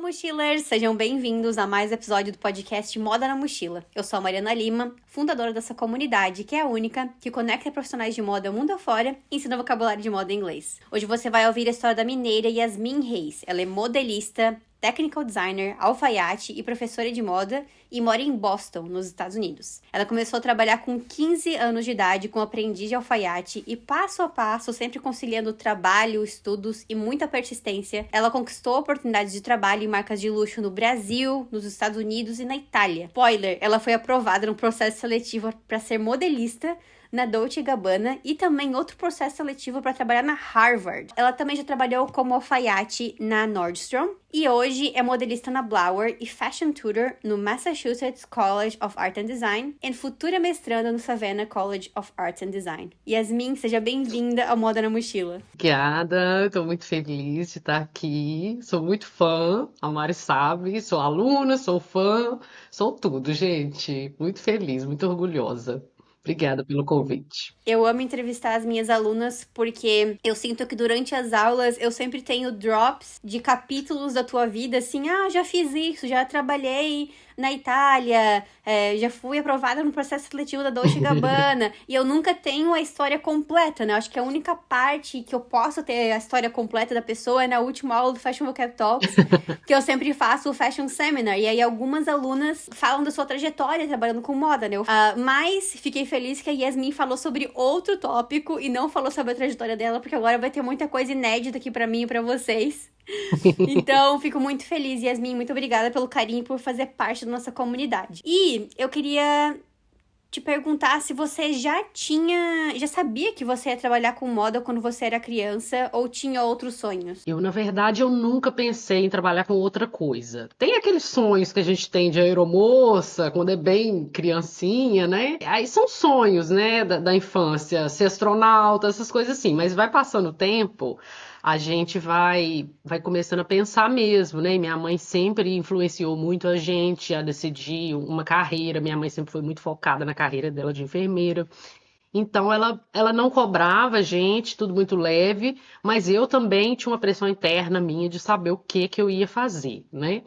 Mochilers! Sejam bem-vindos a mais um episódio do podcast Moda na Mochila. Eu sou a Mariana Lima, fundadora dessa comunidade, que é a única que conecta profissionais de moda mundo afora e ensina vocabulário de moda em inglês. Hoje você vai ouvir a história da mineira Yasmin Reis. Ela é modelista, technical designer, alfaiate e professora de moda e mora em Boston, nos Estados Unidos. Ela começou a trabalhar com 15 anos de idade como aprendiz de alfaiate e passo a passo, sempre conciliando trabalho, estudos e muita persistência, ela conquistou oportunidades de trabalho em marcas de luxo no Brasil, nos Estados Unidos e na Itália. Spoiler, ela foi aprovada no processo seletivo para ser modelista na Dolce & Gabbana e também outro processo seletivo para trabalhar na Harvard. Ela também já trabalhou como alfaiate na Nordstrom e hoje é modelista na Blower e fashion tutor no Massachusetts College of Art and Design e futura mestranda no Savannah College of Arts and Design. Yasmin, seja bem-vinda ao Moda na Mochila. Obrigada, estou muito feliz de estar aqui. Sou muito fã, a Mari sabe, sou aluna, sou fã, sou tudo, gente. Muito feliz, muito orgulhosa. Obrigada pelo convite. Eu amo entrevistar as minhas alunas porque eu sinto que durante as aulas eu sempre tenho drops de capítulos da tua vida, assim, já fiz isso, já trabalhei na Itália, já fui aprovada no processo seletivo da Dolce & Gabbana, e eu nunca tenho a história completa, né? Eu acho que a única parte que eu posso ter a história completa da pessoa é na última aula do Fashion Vocab Talks, que eu sempre faço o Fashion Seminar, e aí algumas alunas falam da sua trajetória trabalhando com moda, né? Mas fiquei feliz que a Yasmin falou sobre outro tópico e não falou sobre a trajetória dela, porque agora vai ter muita coisa inédita aqui pra mim e pra vocês. Então, fico muito feliz, Yasmin, muito obrigada pelo carinho e por fazer parte da nossa comunidade. E eu queria te perguntar se você já sabia que você ia trabalhar com moda quando você era criança ou tinha outros sonhos? Na verdade, eu nunca pensei em trabalhar com outra coisa. Tem aqueles sonhos que a gente tem de aeromoça, quando é bem criancinha, né? Aí são sonhos, né, da infância, ser astronauta, essas coisas assim. Mas vai passando o tempo, a gente vai começando a pensar mesmo, né? E minha mãe sempre influenciou muito a gente a decidir uma carreira. Minha mãe sempre foi muito focada na carreira dela de enfermeira. Então ela não cobrava a gente, tudo muito leve, mas eu também tinha uma pressão interna minha de saber o que que eu ia fazer, né?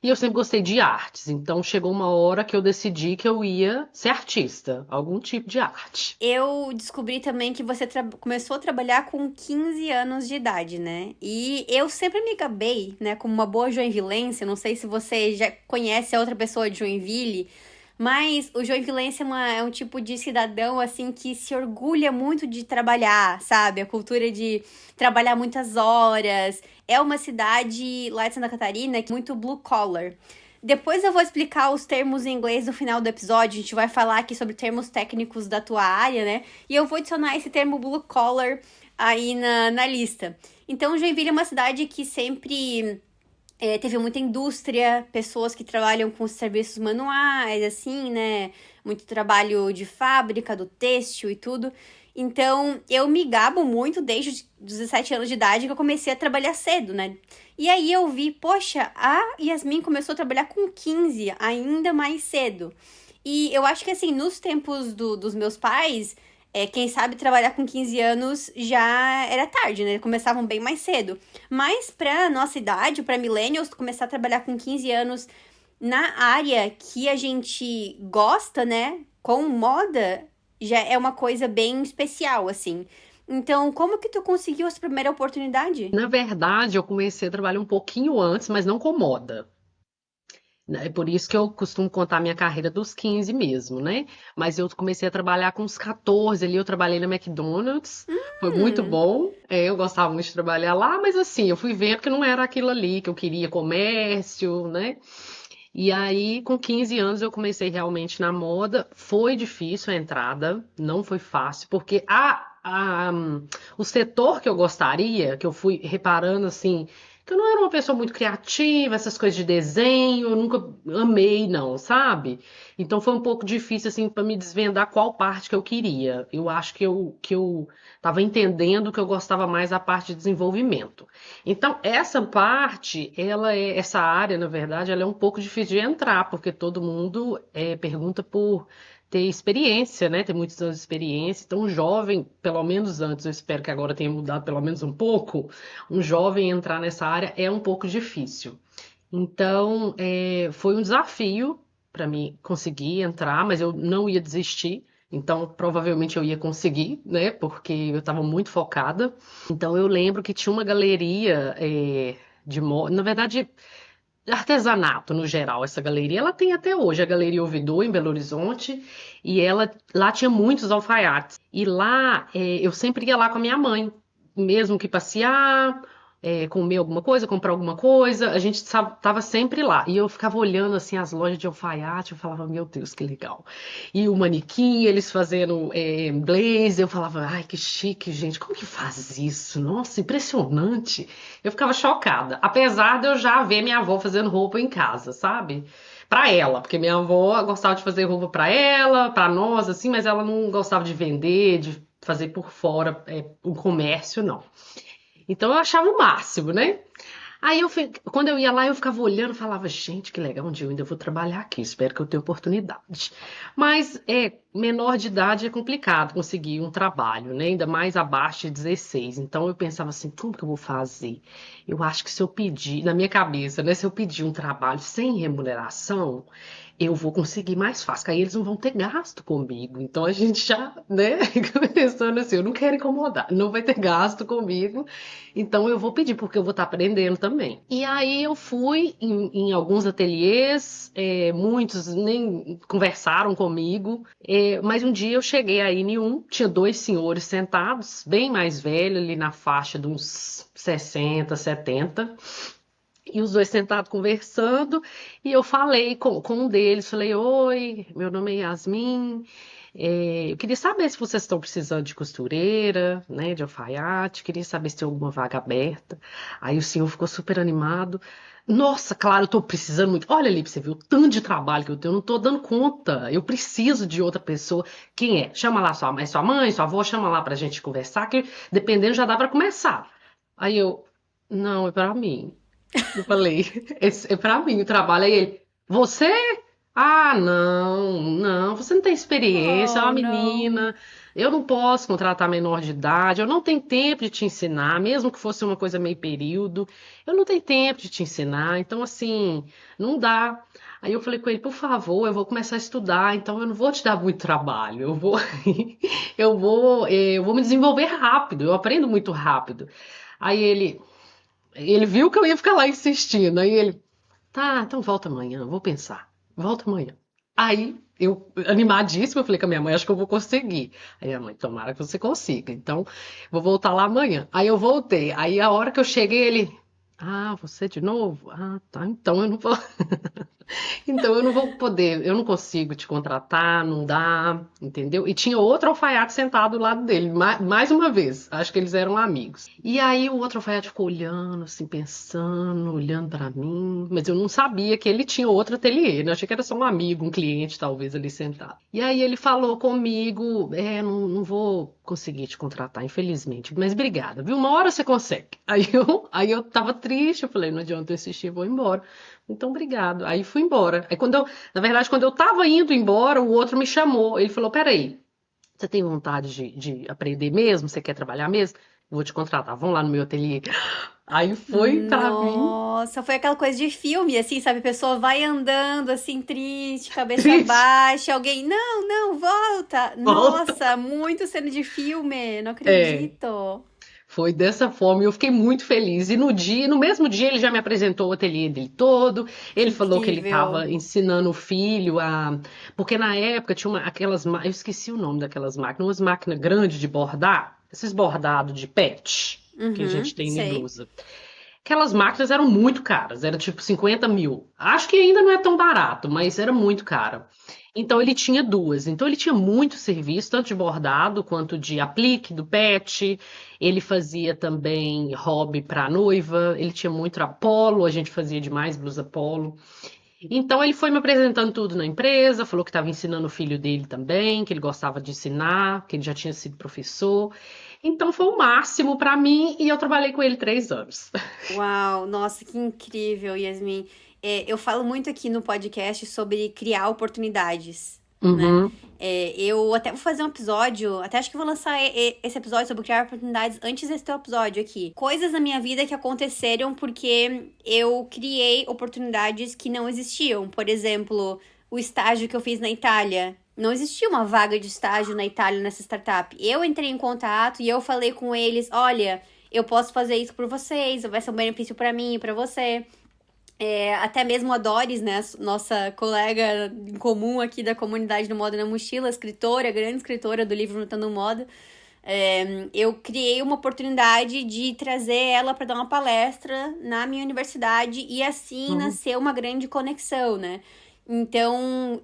E eu sempre gostei de artes, então chegou uma hora que eu decidi que eu ia ser artista, algum tipo de arte. Eu descobri também que você começou a trabalhar com 15 anos de idade, né? E eu sempre me gabei, né, como uma boa joinvilense. Não sei se você já conhece a outra pessoa de Joinville, mas o joinvilense é um tipo de cidadão, assim, que se orgulha muito de trabalhar, sabe? A cultura de trabalhar muitas horas. É uma cidade lá de Santa Catarina que é muito blue collar. Depois eu vou explicar os termos em inglês no final do episódio. A gente vai falar aqui sobre termos técnicos da tua área, né? E eu vou adicionar esse termo blue collar aí na lista. Então, Joinville é uma cidade que sempre teve muita indústria, pessoas que trabalham com serviços manuais, assim, né? Muito trabalho de fábrica, do têxtil e tudo. Então, eu me gabo muito desde os 17 anos de idade que eu comecei a trabalhar cedo, né? E aí eu vi, poxa, a Yasmin começou a trabalhar com 15, ainda mais cedo. E eu acho que, assim, nos tempos dos meus pais, quem sabe trabalhar com 15 anos já era tarde, né? Começavam bem mais cedo. Mas pra nossa idade, pra millennials, começar a trabalhar com 15 anos na área que a gente gosta, né? Com moda, já é uma coisa bem especial, assim. Então, como que tu conseguiu essa primeira oportunidade? Na verdade, eu comecei a trabalhar um pouquinho antes, mas não com moda. É por isso que eu costumo contar minha carreira dos 15 mesmo, né? Mas eu comecei a trabalhar com uns 14 ali, eu trabalhei na McDonald's, foi muito Hum. bom, eu gostava muito de trabalhar lá, mas assim, eu fui vendo que não era aquilo ali que eu queria, comércio, né? E aí, com 15 anos, eu comecei realmente na moda. Foi difícil a entrada, não foi fácil, porque o setor que eu gostaria, que eu fui reparando assim, que eu não era uma pessoa muito criativa, essas coisas de desenho, eu nunca amei, não, sabe? Então foi um pouco difícil, assim, para me desvendar qual parte que eu queria. Eu acho que eu estava entendendo que eu gostava mais da parte de desenvolvimento. Então, essa parte, essa área, na verdade, ela é um pouco difícil de entrar, porque todo mundo pergunta por ter experiência, né? Ter muitos anos de experiência. Então, um jovem, pelo menos antes, eu espero que agora tenha mudado pelo menos um pouco, um jovem entrar nessa área é um pouco difícil. Então, foi um desafio para mim conseguir entrar, mas eu não ia desistir. Então, provavelmente eu ia conseguir, né? Porque eu estava muito focada. Então, eu lembro que tinha uma galeria de moda, na verdade, artesanato no geral. Essa galeria, ela tem até hoje a Galeria Ouvidor em Belo Horizonte, e ela lá tinha muitos alfaiates. E lá, eu sempre ia lá com a minha mãe, mesmo que passear, comer alguma coisa, comprar alguma coisa, a gente tava sempre lá. E eu ficava olhando assim as lojas de alfaiate, eu falava, meu Deus, que legal. E o manequim, eles fazendo blazer, eu falava, ai, que chique, gente, como que faz isso? Nossa, impressionante. Eu ficava chocada, apesar de eu já ver minha avó fazendo roupa em casa, sabe? Pra ela, porque minha avó gostava de fazer roupa pra ela, pra nós, assim, mas ela não gostava de vender, de fazer por fora, o comércio, não. Então eu achava o máximo, né? Aí quando eu ia lá, eu ficava olhando e falava, gente, que legal, um dia eu ainda vou trabalhar aqui, espero que eu tenha oportunidade. Mas menor de idade é complicado conseguir um trabalho, né? Ainda mais abaixo de 16. Então eu pensava assim, como que eu vou fazer? Eu acho que se eu pedir, na minha cabeça, né? Se eu pedir um trabalho sem remuneração, eu vou conseguir mais fácil, que aí eles não vão ter gasto comigo. Então a gente já, né, pensando assim, eu não quero incomodar, não vai ter gasto comigo, então eu vou pedir, porque eu vou estar aprendendo também. E aí eu fui em alguns ateliês, muitos nem conversaram comigo, mas um dia eu cheguei aí em um, tinha dois senhores sentados, bem mais velhos, ali na faixa de uns 60, 70. E os dois sentados conversando, e eu falei com um deles, falei, oi, meu nome é Yasmin, eu queria saber se vocês estão precisando de costureira, né, de alfaiate, queria saber se tem alguma vaga aberta. Aí o senhor ficou super animado. Nossa, claro, eu tô precisando muito. Olha ali pra você ver o tanto de trabalho que eu tenho, eu não tô dando conta. Eu preciso de outra pessoa. Quem é? Chama lá sua mãe, sua avó, chama lá pra gente conversar, que dependendo já dá pra começar. Aí eu, não, é pra mim. Eu falei, esse é pra mim o trabalho. Aí ele, você? Ah, não, não, você não tem experiência, é uma Oh, não. menina. Eu não posso contratar menor de idade, eu não tenho tempo de te ensinar, mesmo que fosse uma coisa meio período, eu não tenho tempo de te ensinar, então assim, não dá. Aí eu falei com ele, por favor, eu vou começar a estudar, então eu não vou te dar muito trabalho, eu vou me desenvolver rápido, eu aprendo muito rápido. Aí ele viu que eu ia ficar lá insistindo. Aí ele, tá, então volta amanhã, vou pensar. Volta amanhã. Aí eu, animadíssima, eu falei com a minha mãe, acho que eu vou conseguir. Aí a mãe, tomara que você consiga. Então, vou voltar lá amanhã. Aí eu voltei. Aí a hora que eu cheguei, ele, ah, você de novo? Ah, tá, então eu não vou. Então eu não vou poder, eu não consigo te contratar, não dá, entendeu? E tinha outro alfaiate sentado do lado dele, mais uma vez, acho que eles eram amigos. E aí o outro alfaiate ficou olhando, assim, pensando, olhando pra mim, mas eu não sabia que ele tinha outro ateliê, né? Eu achei que era só um amigo, um cliente, talvez, ali sentado. E aí ele falou comigo, não vou conseguir te contratar, infelizmente, mas obrigada, viu? Uma hora você consegue. Aí eu tava triste, eu falei, não adianta eu insistir, vou embora. Então, obrigado. Aí fui embora. Na verdade, quando eu tava indo embora, o outro me chamou. Ele falou: Peraí, você tem vontade de aprender mesmo? Você quer trabalhar mesmo? Vou te contratar. Vamos lá no meu ateliê. Aí foi pra mim Nossa, foi aquela coisa de filme, assim, sabe? A pessoa vai andando, assim, triste, cabeça triste. baixa, alguém, não, não, volta. Volta. Nossa, muito cena de filme, não É, acredito. foi dessa forma e eu fiquei muito feliz. E no mesmo dia, ele já me apresentou o ateliê dele todo. Que Ele falou que ele incrível. estava ensinando o filho a. Porque na época tinha aquelas. Eu esqueci o nome daquelas máquinas, umas máquinas grandes de bordar, esses bordados de pet que a Uhum, gente tem em sei. blusa. Aquelas máquinas eram muito caras, era tipo 50 mil. Acho que ainda não é tão barato, mas era muito caro. Então ele tinha duas. Então ele tinha muito serviço, tanto de bordado quanto de aplique do pet. Ele fazia também hobby para noiva. Ele tinha muito polo, a gente fazia demais blusa polo. Então ele foi me apresentando tudo na empresa, falou que estava ensinando o filho dele também, que ele gostava de ensinar, que ele já tinha sido professor. Então foi o máximo para mim e eu trabalhei com ele 3 anos. Uau, nossa, que incrível, Yasmin. É, eu falo muito aqui no podcast sobre criar oportunidades. né? Uhum, Eu até vou fazer um episódio, até acho que vou lançar esse episódio sobre criar oportunidades antes desse teu episódio aqui. Coisas na minha vida que aconteceram porque eu criei oportunidades que não existiam. Por exemplo, o estágio que eu fiz na Itália. Não existia uma vaga de estágio na Itália nessa startup. Eu entrei em contato e eu falei com eles: olha, eu posso fazer isso por vocês, vai ser um benefício para mim e para você. Até mesmo a Doris, né, nossa colega em comum aqui da comunidade do Moda na Mochila, escritora, grande escritora do livro Notando Moda, eu criei uma oportunidade de trazer ela para dar uma palestra na minha universidade e assim uhum. nasceu uma grande conexão, né? Então,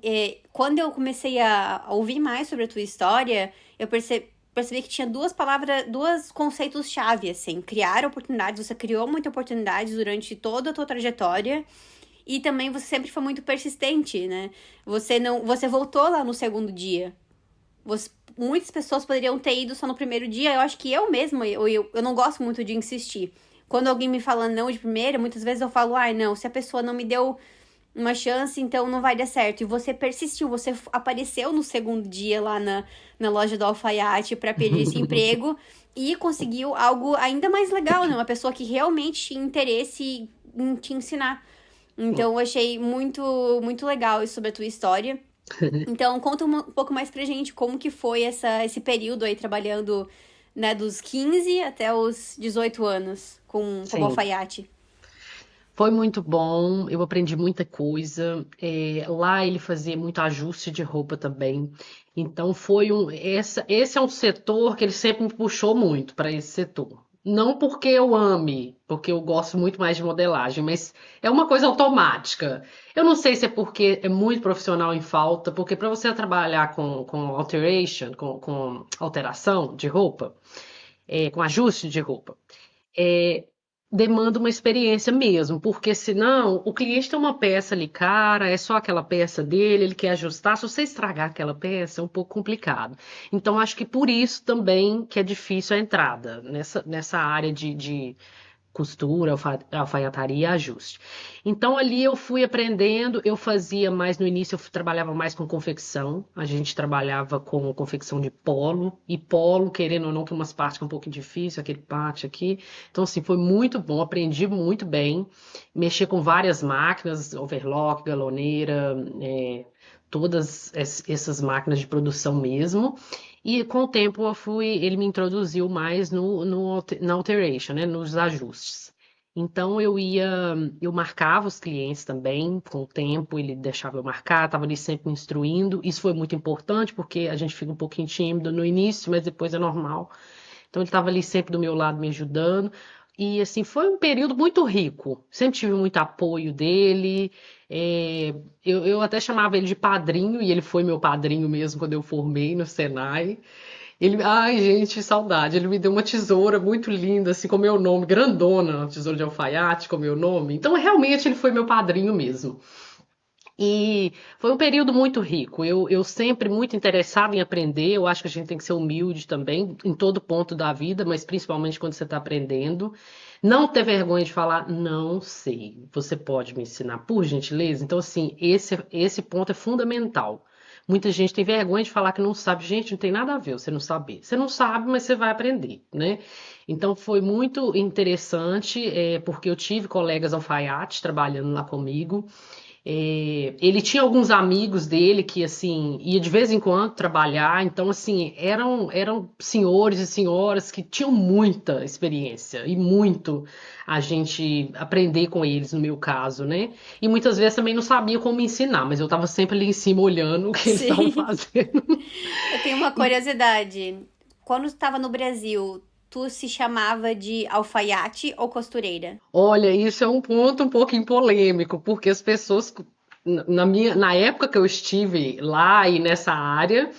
quando eu comecei a ouvir mais sobre a tua história, eu percebi que tinha duas palavras, dois conceitos-chave, assim. Criar oportunidades, você criou muitas oportunidades durante toda a tua trajetória. E também você sempre foi muito persistente, né? Você voltou lá no segundo dia. Muitas pessoas poderiam ter ido só no primeiro dia. Eu acho que eu mesma, eu não gosto muito de insistir. Quando alguém me fala não de primeira, muitas vezes eu falo, ai, não, se a pessoa não me deu uma chance, então não vai dar certo. E você persistiu, você apareceu no segundo dia lá na loja do alfaiate para pedir esse emprego e conseguiu algo ainda mais legal, né? Uma pessoa que realmente tinha interesse em te ensinar. Então eu achei muito, muito legal isso sobre a tua história. Então conta um pouco mais pra gente como que foi esse período aí trabalhando, né, dos 15 até os 18 anos como Sim. alfaiate. Foi muito bom, eu aprendi muita coisa. Lá ele fazia muito ajuste de roupa também. Então esse é um setor que ele sempre me puxou muito para esse setor. Não porque eu ame, porque eu gosto muito mais de modelagem, mas é uma coisa automática. Eu não sei se é porque é muito profissional em falta, porque para você trabalhar com alteration, com alteração de roupa, com ajuste de roupa, é, demanda uma experiência mesmo, porque senão o cliente tem uma peça ali cara, é só aquela peça dele, ele quer ajustar. Se você estragar aquela peça, é um pouco complicado. Então, acho que por isso também que é difícil a entrada nessa área de costura, alfaiataria e ajuste. Então ali eu fui aprendendo, eu fazia mais no início, trabalhava mais com confecção, a gente trabalhava com confecção de polo, e polo, querendo ou não, tem umas partes que é um pouco difícil, aquele parte aqui. Então assim, foi muito bom, aprendi muito bem, mexer com várias máquinas, overlock, galoneira, todas essas máquinas de produção mesmo. E com o tempo ele me introduziu mais na alteration, né, nos ajustes. Então eu marcava os clientes também, com o tempo ele deixava eu marcar, estava ali sempre me instruindo. Isso foi muito importante porque a gente fica um pouquinho tímido no início, mas depois é normal. Então ele estava ali sempre do meu lado me ajudando. E assim, foi um período muito rico. Sempre tive muito apoio dele. É, eu até chamava ele de padrinho, e ele foi meu padrinho mesmo quando eu formei no Senai. Ai, gente, saudade. Ele me deu uma tesoura muito linda, assim, com meu nome, grandona, uma tesoura de alfaiate com meu nome. Então, realmente, ele foi meu padrinho mesmo. E foi um período muito rico. Eu sempre muito interessada em aprender. Eu acho que a gente tem que ser humilde também, em todo ponto da vida, mas principalmente quando você está aprendendo. Não ter vergonha de falar, não sei. Você pode me ensinar, por gentileza? Então, assim, esse ponto é fundamental. Muita gente tem vergonha de falar que não sabe. Gente, não tem nada a ver você não saber. Você não sabe, mas você vai aprender, né? Então, foi muito interessante, porque eu tive colegas alfaiates trabalhando lá comigo. Ele tinha alguns amigos dele que, assim, ia de vez em quando trabalhar, então, assim, eram senhores e senhoras que tinham muita experiência e muito a gente aprender com eles, no meu caso, né? E muitas vezes também não sabia como ensinar, mas eu estava sempre ali em cima olhando o que eles estavam Sim. fazendo. Eu tenho uma curiosidade. Quando tu estava no Brasil, tu se chamava de alfaiate ou costureira? Olha, isso é um ponto um pouquinho polêmico, porque as pessoas, na época que eu estive lá e nessa área,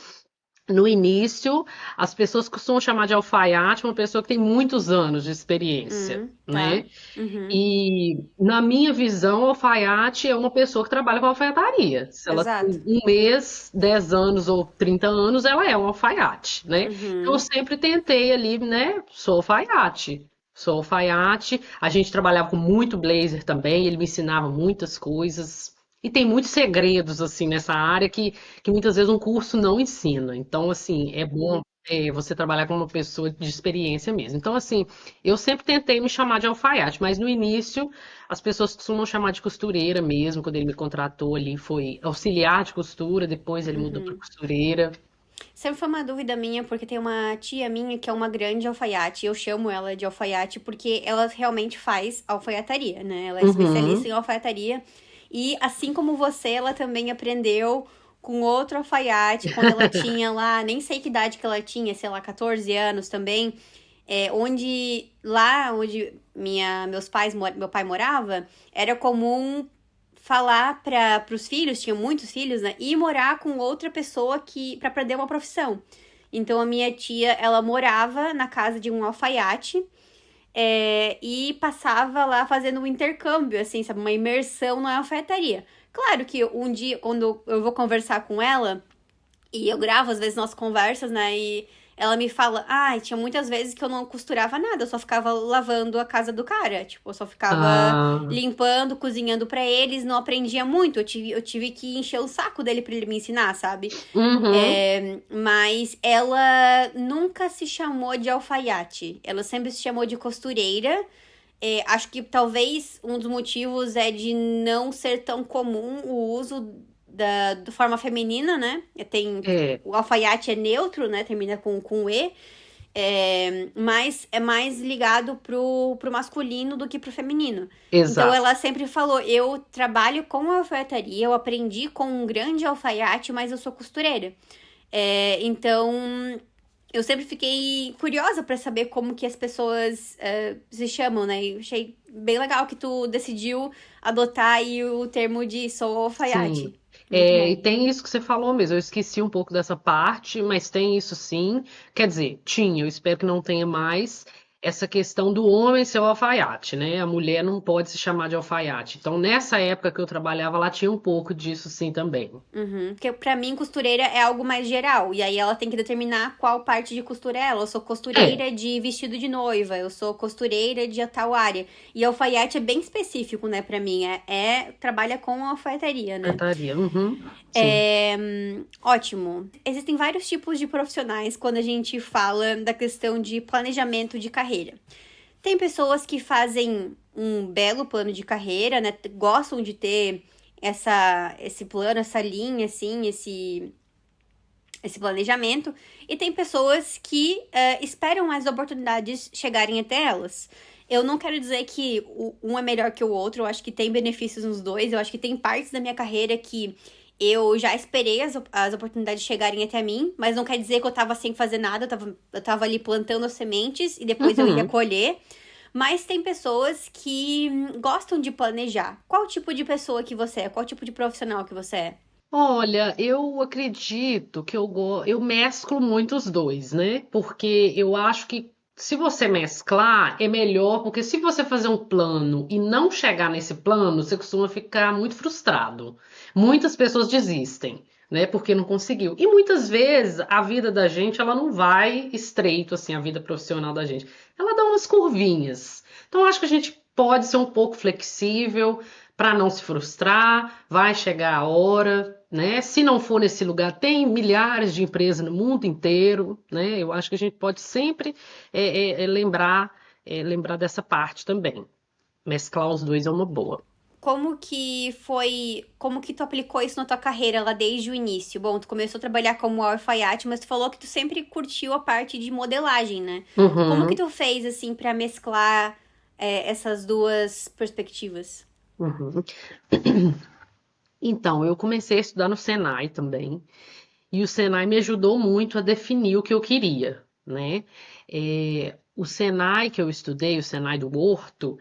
no início, as pessoas costumam chamar de alfaiate uma pessoa que tem muitos anos de experiência, Tá. né? Uhum. E na minha visão, alfaiate é uma pessoa que trabalha com alfaiataria. Se ela Exato. tem 1 mês, 10 anos ou 30 anos, ela é um alfaiate, né? Então eu Uhum. sempre tentei ali, né? Sou alfaiate. Sou alfaiate. A gente trabalhava com muito blazer também, ele me ensinava muitas coisas. E tem muitos segredos assim nessa área que muitas vezes um curso não ensina. Então, assim, é bom você trabalhar com uma pessoa de experiência mesmo. Então, assim, eu sempre tentei me chamar de alfaiate, mas no início as pessoas costumam chamar de costureira mesmo. Quando ele me contratou ali, foi auxiliar de costura, depois ele mudou para Uhum. costureira. Sempre foi uma dúvida minha, porque tem uma tia minha que é uma grande alfaiate. Eu chamo ela de alfaiate porque ela realmente faz alfaiataria, né? Ela é especialista Uhum. em alfaiataria. E assim como você, ela também aprendeu com outro alfaiate quando ela tinha lá, nem sei que idade que ela tinha, sei lá, 14 anos também. Onde lá onde meu pai morava, era comum falar para os filhos, tinha muitos filhos, né? Ir morar com outra pessoa que para aprender uma profissão. Então a minha tia, ela morava na casa de um alfaiate e passava lá fazendo um intercâmbio, assim, sabe, uma imersão na alfaiataria. Claro que um dia, quando eu vou conversar com ela, e eu gravo, às vezes, nossas conversas, né? E ela me fala, tinha muitas vezes que eu não costurava nada, eu só ficava lavando a casa do cara. Tipo, eu só ficava Ah, limpando, cozinhando pra eles, não aprendia muito. Eu tive que encher o saco dele pra ele me ensinar, sabe? uhum. Mas ela nunca se chamou de alfaiate. Ela sempre se chamou de costureira. Acho que talvez um dos motivos é de não ser tão comum o uso da forma feminina, né? É, O alfaiate é neutro, né? Termina com E. Mas é mais ligado pro masculino do que pro feminino. Então exato. ela sempre falou: eu trabalho com alfaiataria, eu aprendi com um grande alfaiate, mas eu sou costureira. Então eu sempre fiquei curiosa pra saber como que as pessoas se chamam, né? E eu achei bem legal que tu decidiu adotar aí o termo de sou Sim. alfaiate. Muito É, e bom. tem isso que você falou mesmo. Eu esqueci um pouco dessa parte, mas tem isso sim. Quer dizer, tinha, eu espero que não tenha mais essa questão do homem ser o alfaiate, né? A mulher não pode se chamar de alfaiate. Então, nessa época que eu trabalhava lá, tinha um pouco disso sim também. Uhum. Porque pra mim, costureira é algo mais geral. E aí ela tem que determinar qual parte de costura é ela. Eu sou É, costureira de vestido de noiva, eu sou costureira de tal área. E alfaiate é bem específico, né, pra mim. Trabalha com alfaiataria, né? cantaria. Uhum, sim. Ótimo. Existem vários tipos de profissionais quando a gente fala da questão de planejamento de carreira. Tem pessoas que fazem um belo plano de carreira, né? Gostam de ter esse plano, essa linha, assim, esse planejamento. E tem pessoas que esperam as oportunidades chegarem até elas. Eu não quero dizer que um é melhor que o outro, eu acho que tem benefícios nos dois. Eu acho que tem partes da minha carreira que eu já esperei as oportunidades chegarem até mim, mas não quer dizer que eu tava sem fazer nada, eu tava ali plantando as sementes e depois eu ia Uhum. colher. Mas tem pessoas que gostam de planejar. Qual tipo de pessoa que você é? Qual tipo de profissional que você é? Olha, eu acredito que eu mesclo muito os dois, né? Porque eu acho que se você mesclar é melhor, porque se você fazer um plano e não chegar nesse plano, você costuma ficar muito frustrado. Muitas pessoas desistem, né? Porque não conseguiu. E muitas vezes a vida da gente, ela não vai estreito assim, a vida profissional da gente. Ela dá umas curvinhas. Então eu acho que a gente pode ser um pouco flexível para não se frustrar, vai chegar a hora, né? Se não for nesse lugar, tem milhares de empresas no mundo inteiro, né? Eu acho que a gente pode sempre lembrar dessa parte também. Mesclar os dois é uma boa. Como que tu aplicou isso na tua carreira lá desde o início? Bom, tu começou a trabalhar como alfaiate, mas tu falou que tu sempre curtiu a parte de modelagem, né? Como que Uhum, tu fez, assim, pra mesclar essas duas perspectivas? uhum. Então, eu comecei a estudar no Senai também, e o Senai me ajudou muito a definir o que eu queria, né? O Senai que eu estudei, o Senai do Horto,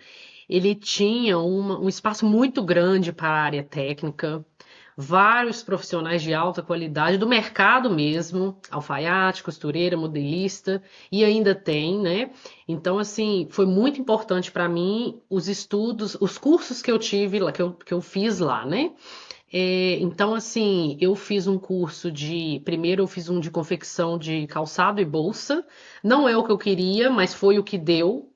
ele tinha um espaço muito grande para a área técnica, vários profissionais de alta qualidade do mercado mesmo, alfaiate, costureira, modelista, e ainda tem, né? Então, assim, foi muito importante para mim os estudos, os cursos que eu tive lá, que eu fiz lá, né? Então, assim, eu fiz um curso de. Primeiro, eu fiz um de confecção de calçado e bolsa. Não é o que eu queria, mas foi o que deu.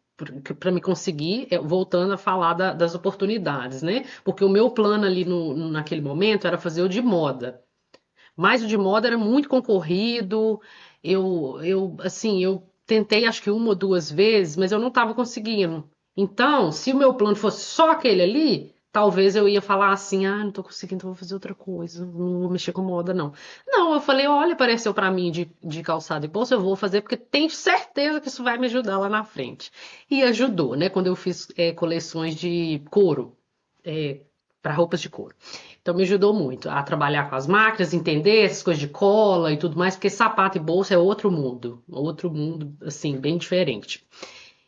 para me conseguir, voltando a falar das oportunidades, né? Porque o meu plano ali naquele momento era fazer o de moda. Mas o de moda era muito concorrido. Assim, eu tentei acho que uma ou duas vezes, mas eu não estava conseguindo. Então, se o meu plano fosse só aquele ali, talvez eu ia falar assim, ah, não tô conseguindo, então vou fazer outra coisa, não vou mexer com moda, não. Não, eu falei, olha, apareceu para mim de calçado e bolsa, eu vou fazer porque tenho certeza que isso vai me ajudar lá na frente. E ajudou, né? Quando eu fiz coleções de couro, para roupas de couro. Então me ajudou muito a trabalhar com as máquinas, entender essas coisas de cola e tudo mais, porque sapato e bolsa é outro mundo assim, bem diferente.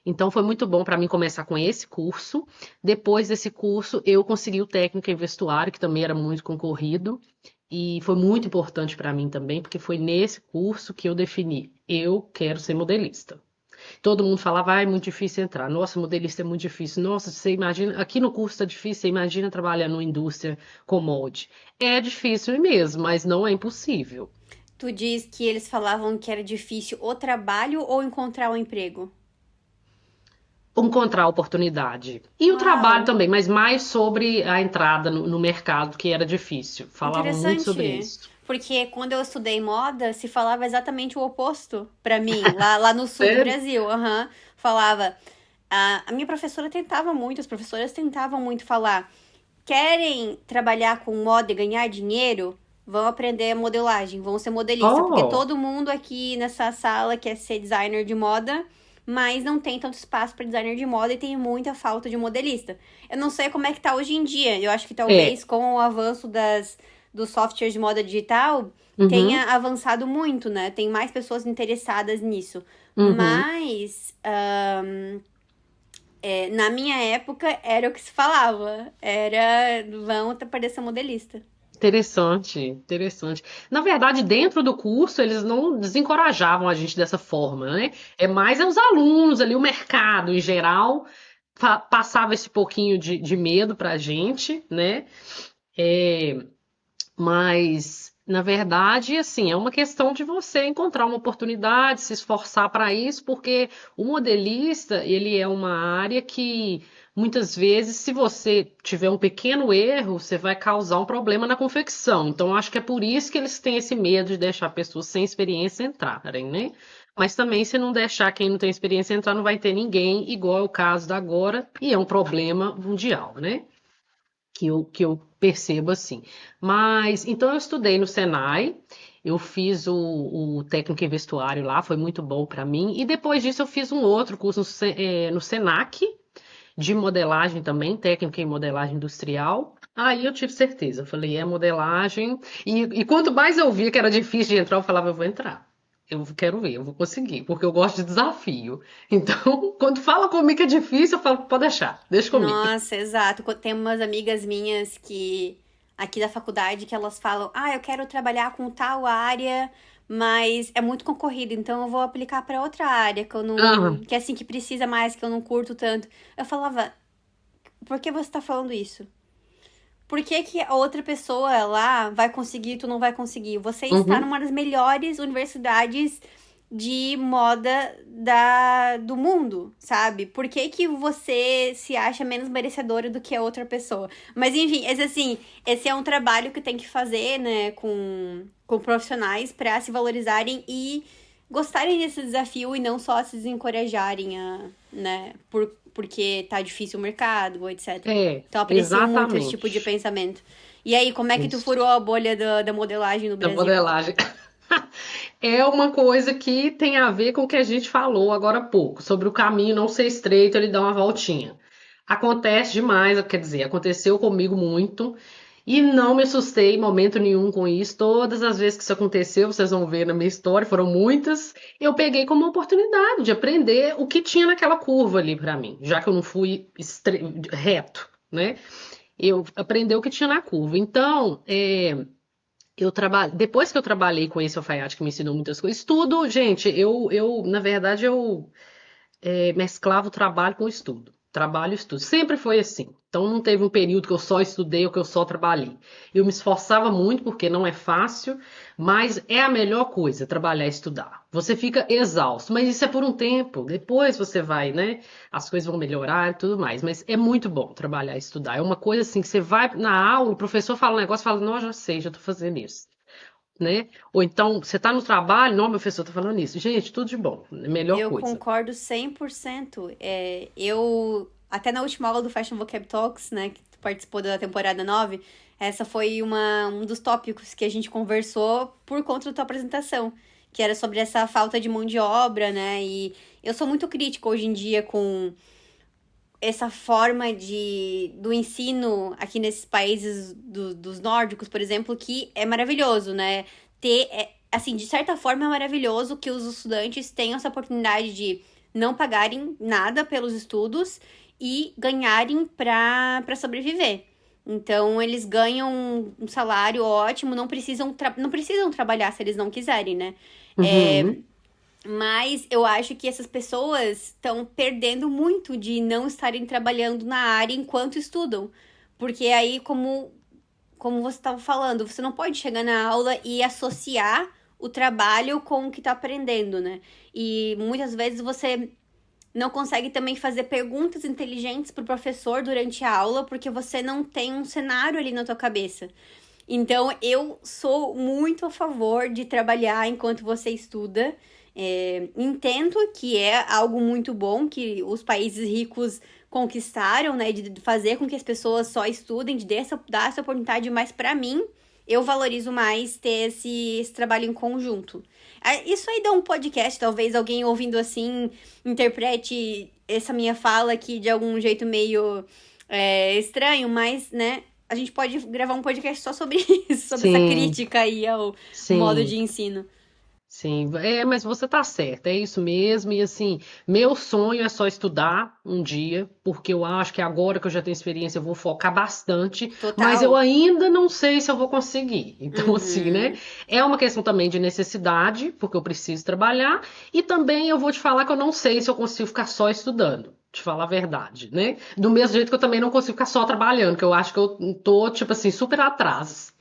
Então foi muito bom para mim começar com esse curso. Depois desse curso, eu consegui o técnico em vestuário, que também era muito concorrido, e foi muito importante para mim também, porque foi nesse curso que eu defini, eu quero ser modelista. Todo mundo falava, ah, é muito difícil entrar. Nossa, modelista é muito difícil. Nossa, você imagina, aqui no curso tá difícil, você imagina trabalhar numa indústria com molde. É difícil mesmo, mas não é impossível. Tu diz que eles falavam que era difícil o trabalho ou encontrar um emprego? Encontrar oportunidade. E o trabalho Uau, também, mas mais sobre a entrada no mercado, que era difícil. Falavam muito sobre interessante. isso. Porque quando eu estudei moda, se falava exatamente o oposto pra mim, lá no sul do Sério? Brasil. Aham. Falava. A minha professora tentava muito, as professoras tentavam muito falar. Querem trabalhar com moda e ganhar dinheiro? Vão aprender modelagem, vão ser modelista. Porque Oh, todo mundo aqui nessa sala quer ser designer de moda, mas não tem tanto espaço para designer de moda e tem muita falta de modelista. Eu não sei como é que tá hoje em dia. Eu acho que é. talvez com o avanço dos softwares de moda digital Uhum, tenha avançado muito, né? Tem mais pessoas interessadas nisso. uhum. Mas na minha época era o que se falava. Era vão aparecer modelista. Interessante, interessante. Na verdade, dentro do curso, eles não desencorajavam a gente dessa forma, né? É mais os alunos ali, o mercado em geral, passava esse pouquinho de medo pra gente, né? É, mas, na verdade, assim, é uma questão de você encontrar uma oportunidade, se esforçar para isso, porque o modelista, ele é uma área que muitas vezes, se você tiver um pequeno erro, você vai causar um problema na confecção. Então, acho que é por isso que eles têm esse medo de deixar pessoas sem experiência entrarem, né? Mas também, se não deixar quem não tem experiência entrar, não vai ter ninguém, igual é o caso da agora, e é um problema mundial, né? Que eu percebo assim. Mas, então eu estudei no Senai, eu fiz o técnico em vestuário lá, foi muito bom para mim. E depois disso eu fiz um outro curso no Senac, de modelagem também, técnico em modelagem industrial. Aí eu tive certeza, eu falei, é modelagem. E quanto mais eu via que era difícil de entrar, eu falava, eu vou entrar. Eu quero ver, eu vou conseguir, porque eu gosto de desafio. Então, quando fala comigo que é difícil, eu falo, pode deixar, deixa comigo. Nossa, exato. Tem umas amigas minhas que aqui da faculdade que elas falam: "Ah, eu quero trabalhar com tal área, mas é muito concorrido, então eu vou aplicar para outra área que eu Ah, não, que é assim que precisa mais, que eu não curto tanto". Eu falava: "Por que você tá falando isso? Por que que a outra pessoa lá vai conseguir e tu não vai conseguir? Você está uhum. numa das melhores universidades de moda do mundo, sabe? Por que que você se acha menos merecedora do que a outra pessoa? Mas enfim, esse é um trabalho que tem que fazer, né, com profissionais para se valorizarem e gostarem desse desafio e não só se desencorajarem né, porque tá difícil o mercado, etc. É, Então eu aprecio muito esse tipo de exatamente. pensamento. E aí, como é que tu Isso, furou a bolha da modelagem no da Brasil? modelagem. É uma coisa que tem a ver com o que a gente falou agora há pouco, sobre o caminho não ser estreito, ele dá uma voltinha. Acontece demais, quer dizer, aconteceu comigo muito e não me assustei em momento nenhum com isso. Todas as vezes que isso aconteceu, vocês vão ver na minha história, foram muitas, eu peguei como uma oportunidade de aprender o que tinha naquela curva ali para mim, já que eu não fui reto, né? Eu aprendi o que tinha na curva. Então, depois que eu trabalhei com esse alfaiate que me ensinou muitas coisas, tudo, gente, na verdade, eu mesclava o trabalho com o estudo. trabalho e estudo. Sempre foi assim. Então não teve um período que eu só estudei ou que eu só trabalhei. Eu me esforçava muito porque não é fácil, mas é a melhor coisa, trabalhar e estudar. Você fica exausto, mas isso é por um tempo. Depois você vai, né? As coisas vão melhorar e tudo mais. Mas é muito bom trabalhar e estudar. É uma coisa assim que você vai na aula, o professor fala um negócio, fala, não, já sei, já tô fazendo isso. Né? Ou então, você está no trabalho, não, meu professor está falando isso. Gente, tudo de bom. Melhor Eu coisa. concordo 100%. Até na última aula do Fashion Vocab Talks, né, que tu participou da temporada 9, essa foi um dos tópicos que a gente conversou por conta da tua apresentação, que era sobre essa falta de mão de obra, né, e eu sou muito crítica hoje em dia com essa forma do ensino aqui nesses países dos nórdicos, por exemplo, que é maravilhoso, né? Assim, de certa forma é maravilhoso que os estudantes tenham essa oportunidade de não pagarem nada pelos estudos e ganharem para sobreviver. Então, eles ganham um salário ótimo, não precisam trabalhar se eles não quiserem, né? Uhum. Mas eu acho que essas pessoas estão perdendo muito de não estarem trabalhando na área enquanto estudam. Porque aí, como você estava falando, você não pode chegar na aula e associar o trabalho com o que está aprendendo, né? E muitas vezes você não consegue também fazer perguntas inteligentes pro professor durante a aula porque você não tem um cenário ali na tua cabeça. Então, eu sou muito a favor de trabalhar enquanto você estuda. Entendo que é algo muito bom que os países ricos conquistaram, né? De fazer com que as pessoas só estudem, dar essa oportunidade, mas para mim, eu valorizo mais ter esse trabalho em conjunto. Isso aí dá um podcast, talvez alguém ouvindo assim interprete essa minha fala aqui de algum jeito meio estranho, mas, né? A gente pode gravar um podcast só sobre isso, sobre essa Sim, crítica aí ao modo sim. de ensino. Sim, mas você tá certa, é isso mesmo. E assim, meu sonho é só estudar um dia, porque eu acho que agora que eu já tenho experiência, eu vou focar bastante, mas eu Total. ainda não sei se eu vou conseguir. Então, assim, né? Uhum. É uma questão também de necessidade, porque eu preciso trabalhar, e também eu vou te falar que eu não sei se eu consigo ficar só estudando. Te falar a verdade, né? Do mesmo jeito que eu também não consigo ficar só trabalhando, que eu acho que eu tô, tipo assim, super atrás.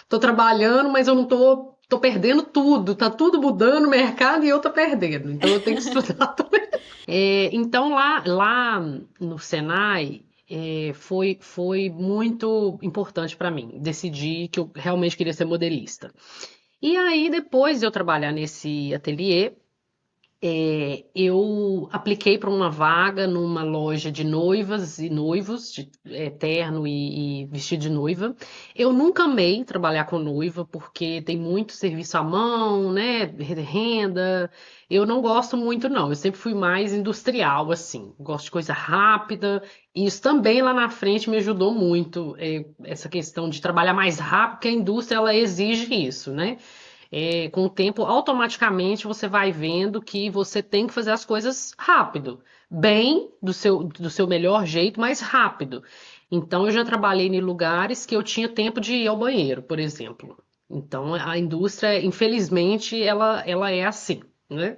Tô trabalhando, mas eu não tô perdendo tudo, tá tudo mudando o mercado e eu tô perdendo. Então eu tenho que estudar também. Então lá no Senai foi muito importante para mim decidir que eu realmente queria ser modelista. E aí depois de eu trabalhar nesse ateliê, eu apliquei para uma vaga numa loja de noivas e noivos, de terno e vestido de noiva. Eu nunca amei trabalhar com noiva, porque tem muito serviço à mão, né? Renda. Eu não gosto muito, não. Eu sempre fui mais industrial, assim. Gosto de coisa rápida. E isso também lá na frente me ajudou muito, essa questão de trabalhar mais rápido, porque a indústria ela exige isso, né? Com o tempo, automaticamente você vai vendo que você tem que fazer as coisas rápido, bem, do seu melhor jeito, mas rápido. Então, eu já trabalhei em lugares que eu tinha tempo de ir ao banheiro, por exemplo. Então, a indústria, infelizmente, ela é assim, né?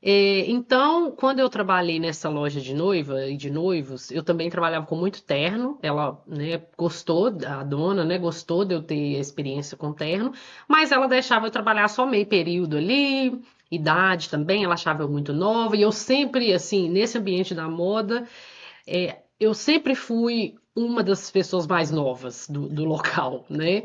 Então, quando eu trabalhei nessa loja de noiva e de noivos, eu também trabalhava com muito terno. Ela, né, gostou, a dona, né, gostou de eu ter experiência com terno, mas ela deixava eu trabalhar só meio período ali, idade também, ela achava eu muito nova. E eu sempre, assim, nesse ambiente da moda, eu sempre fui uma das pessoas mais novas do local, né?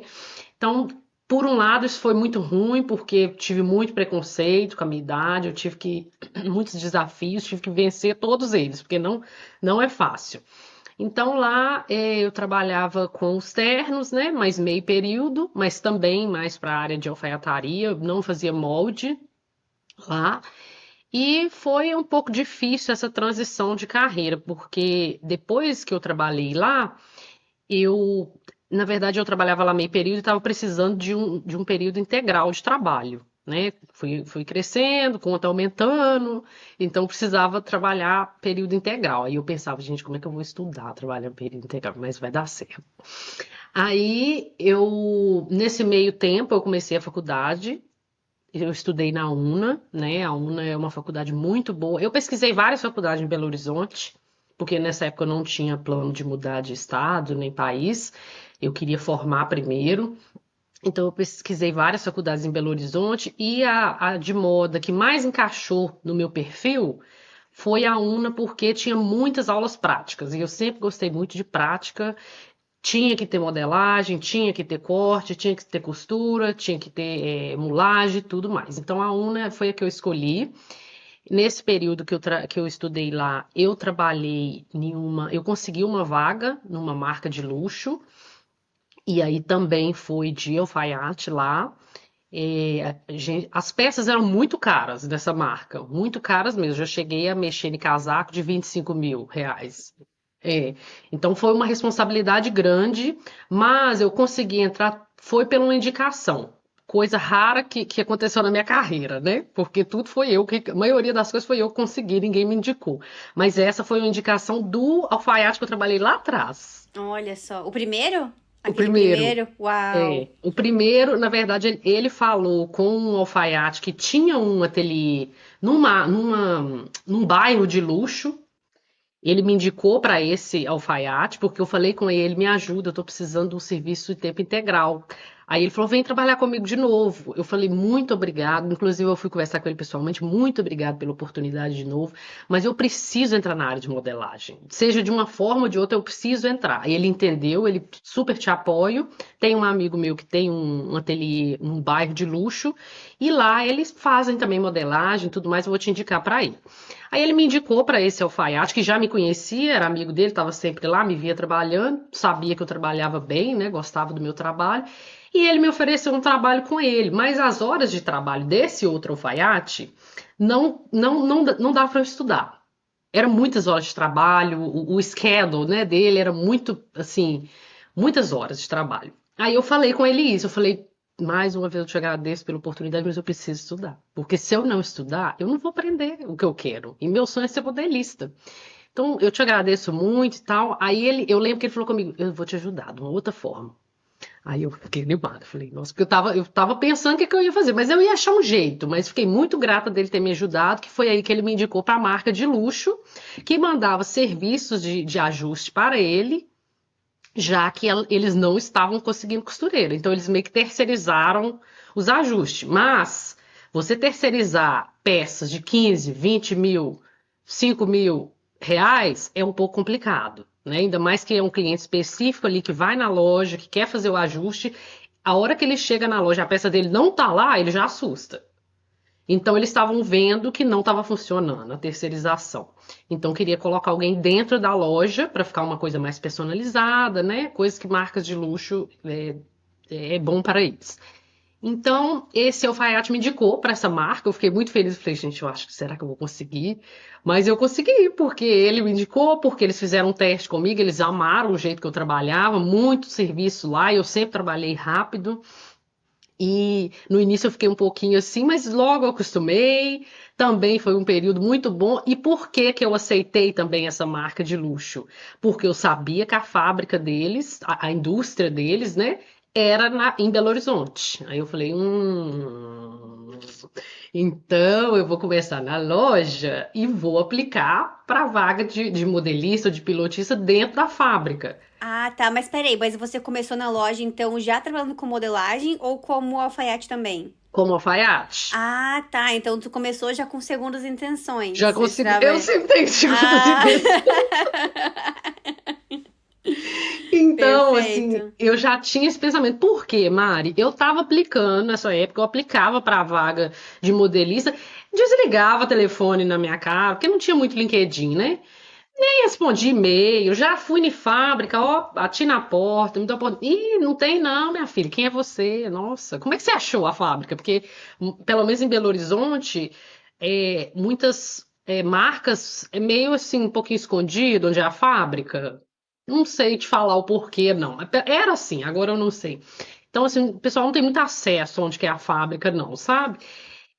Então, por um lado, isso foi muito ruim, porque eu tive muito preconceito com a minha idade, eu tive que muitos desafios, tive que vencer todos eles, porque não é fácil. Então lá eu trabalhava com os ternos, né, mais meio período, mas também mais para a área de alfaiataria, eu não fazia molde lá. E foi um pouco difícil essa transição de carreira, porque depois que eu trabalhei lá, na verdade, eu trabalhava lá meio período e estava precisando de um período integral de trabalho, né? Fui crescendo, conta aumentando, então precisava trabalhar período integral. Aí eu pensava, gente, como é que eu vou estudar trabalhar período integral? Mas vai dar certo. Aí nesse meio tempo, eu comecei a faculdade. Eu estudei na UNA, né? A UNA é uma faculdade muito boa. Eu pesquisei várias faculdades em Belo Horizonte. porque nessa época eu não tinha plano de mudar de estado nem país, eu queria formar primeiro. Então, eu pesquisei várias faculdades em Belo Horizonte e a de moda que mais encaixou no meu perfil foi a UNA, porque tinha muitas aulas práticas e eu sempre gostei muito de prática. Tinha que ter modelagem, tinha que ter corte, tinha que ter costura, tinha que ter mulagem e tudo mais. Então, a UNA foi a que eu escolhi. Nesse período que eu estudei lá, eu trabalhei eu consegui uma vaga numa marca de luxo. E aí também foi de alfaiate lá. As peças eram muito caras dessa marca, muito caras mesmo. Já cheguei a mexer em casaco de R$ 25.000. É, então foi uma responsabilidade grande, mas eu consegui entrar, foi pela uma indicação. Coisa rara que aconteceu na minha carreira, né? Porque tudo foi eu, a maioria das coisas foi eu que consegui, ninguém me indicou. Mas essa foi uma indicação do alfaiate que eu trabalhei lá atrás. Olha só. O primeiro? O Aquele primeiro. primeiro? Uau. O primeiro, na verdade, ele falou com um alfaiate que tinha um ateliê num bairro de luxo. Ele me indicou para esse alfaiate, porque eu falei com ele, me ajuda, eu estou precisando de um serviço de tempo integral. Aí ele falou, vem trabalhar comigo de novo. Eu falei, muito obrigado. Inclusive, eu fui conversar com ele pessoalmente, muito obrigado pela oportunidade de novo. Mas eu preciso entrar na área de modelagem. Seja de uma forma ou de outra, eu preciso entrar. E ele entendeu, ele super te apoio. Tem um amigo meu que tem um ateliê num bairro de luxo, e lá eles fazem também modelagem e tudo mais, eu vou te indicar para ir. Aí ele me indicou para esse alfaiate, que já me conhecia, era amigo dele, estava sempre lá, me via trabalhando, sabia que eu trabalhava bem, né? Gostava do meu trabalho. E ele me ofereceu um trabalho com ele, mas as horas de trabalho desse outro alfaiate não dava para eu estudar. Eram muitas horas de trabalho, o schedule, né, dele era muito, assim, muitas horas de trabalho. Aí eu falei com ele isso, eu falei, mais uma vez eu te agradeço pela oportunidade, mas eu preciso estudar. Porque se eu não estudar, eu não vou aprender o que eu quero. E meu sonho é ser modelista. Então, eu te agradeço muito e tal. Aí eu lembro que ele falou comigo, eu vou te ajudar de uma outra forma. Aí eu fiquei animada, falei, nossa, porque eu tava pensando o que eu ia fazer, mas eu ia achar um jeito, mas fiquei muito grata dele ter me ajudado, que foi aí que ele me indicou para a marca de luxo, que mandava serviços de ajuste para ele, já que eles não estavam conseguindo costureira. Então eles meio que terceirizaram os ajustes. Mas você terceirizar peças de 15, 20 mil, 5 mil reais é um pouco complicado, né? Ainda mais que é um cliente específico ali que vai na loja, que quer fazer o ajuste. A hora que ele chega na loja, a peça dele não tá lá, ele já assusta. Então eles estavam vendo que não estava funcionando a terceirização. Então queria colocar alguém dentro da loja para ficar uma coisa mais personalizada, né? Coisas que marcas de luxo é bom para eles. Então esse alfaiate me indicou para essa marca. Eu fiquei muito feliz. Falei, gente, eu acho que será que eu vou conseguir? Mas eu consegui porque ele me indicou, porque eles fizeram um teste comigo. Eles amaram o jeito que eu trabalhava, muito serviço lá. Eu sempre trabalhei rápido. E no início eu fiquei um pouquinho assim, mas logo eu acostumei. Também foi um período muito bom. E por que que eu aceitei também essa marca de luxo? Porque eu sabia que a fábrica deles, a indústria deles, né, era em Belo Horizonte. Aí eu falei, então eu vou começar na loja e vou aplicar para vaga de modelista ou de pilotista dentro da fábrica, Ah, tá. Mas peraí, mas você começou na loja, então, já trabalhando com modelagem ou como alfaiate também? como alfaiate. Ah, tá. Então tu começou já com segundas Já intenções. Esse consegui. Eu trabalho. sempre tenho segundas Ah, intenções. Então, assim, perfeito. eu já tinha esse pensamento. Por quê, Mari? Eu estava aplicando nessa época, eu aplicava para a vaga de modelista, desligava o telefone na minha cara, porque não tinha muito LinkedIn, né? Nem respondi e-mail, já fui em fábrica, ó, bati na porta, me deu a porta. Ih, não tem não, minha filha, quem é você? Nossa, como é que você achou a fábrica? Porque, pelo menos em Belo Horizonte, muitas marcas é meio assim, um pouquinho escondido onde é a fábrica. Não sei te falar o porquê, não. Era assim, agora eu não sei. Então, assim, o pessoal não tem muito acesso onde que é a fábrica, não, sabe?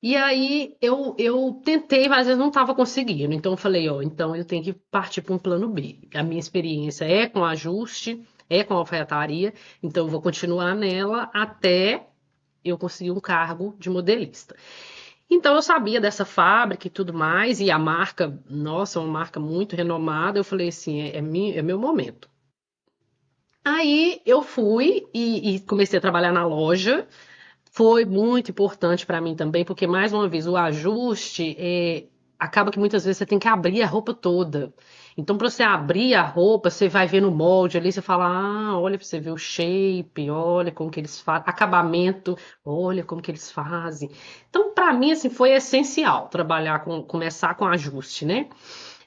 E aí eu tentei, mas eu não estava conseguindo. Então eu falei, ó, então eu tenho que partir para um plano B. A minha experiência é com ajuste, é com alfaiataria, então eu vou continuar nela até eu conseguir um cargo de modelista. Então eu sabia dessa fábrica e tudo mais, e a marca, nossa, uma marca muito renomada. Eu falei assim, é meu momento. Aí eu fui e comecei a trabalhar na loja. Foi muito importante para mim também, porque mais uma vez o ajuste acaba que muitas vezes você tem que abrir a roupa toda. Então, para você abrir a roupa, você vai ver no molde ali, você fala, olha para você ver o shape, olha como que eles fazem, acabamento, olha como que eles fazem. Então, para mim, assim, foi essencial começar com ajuste, né?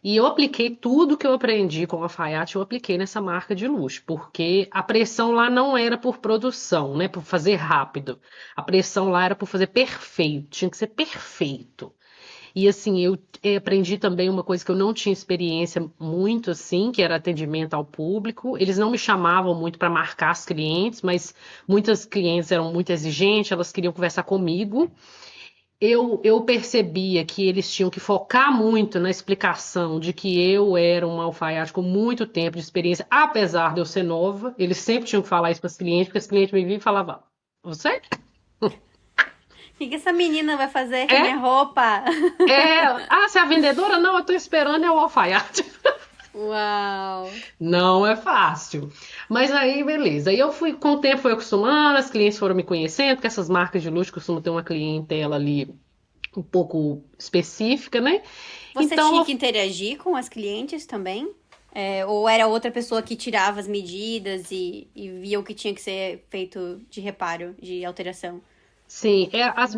E eu apliquei tudo que eu aprendi com a alfaiate, eu apliquei nessa marca de luxo, porque a pressão lá não era por produção, né, por fazer rápido. A pressão lá era por fazer perfeito, tinha que ser perfeito. E assim, eu aprendi também uma coisa que eu não tinha experiência muito assim, que era atendimento ao público. Eles não me chamavam muito para marcar as clientes, mas muitas clientes eram muito exigentes, elas queriam conversar comigo. Eu percebia que eles tinham que focar muito na explicação de que eu era uma alfaiate com muito tempo de experiência, apesar de eu ser nova. Eles sempre tinham que falar isso para os clientes, porque os clientes me viam e falavam: Você O que que essa menina vai fazer com a minha é? roupa? Você é a vendedora? Não, eu estou esperando é o alfaiate. Uau! Não é fácil. Mas aí, beleza. Aí eu fui, com o tempo, fui acostumando, as clientes foram me conhecendo, porque essas marcas de luxo costumam ter uma clientela ali um pouco específica, né? Você Então, tinha que interagir com as clientes também? É, ou era outra pessoa que tirava as medidas e via o que tinha que ser feito de reparo, de alteração? sim,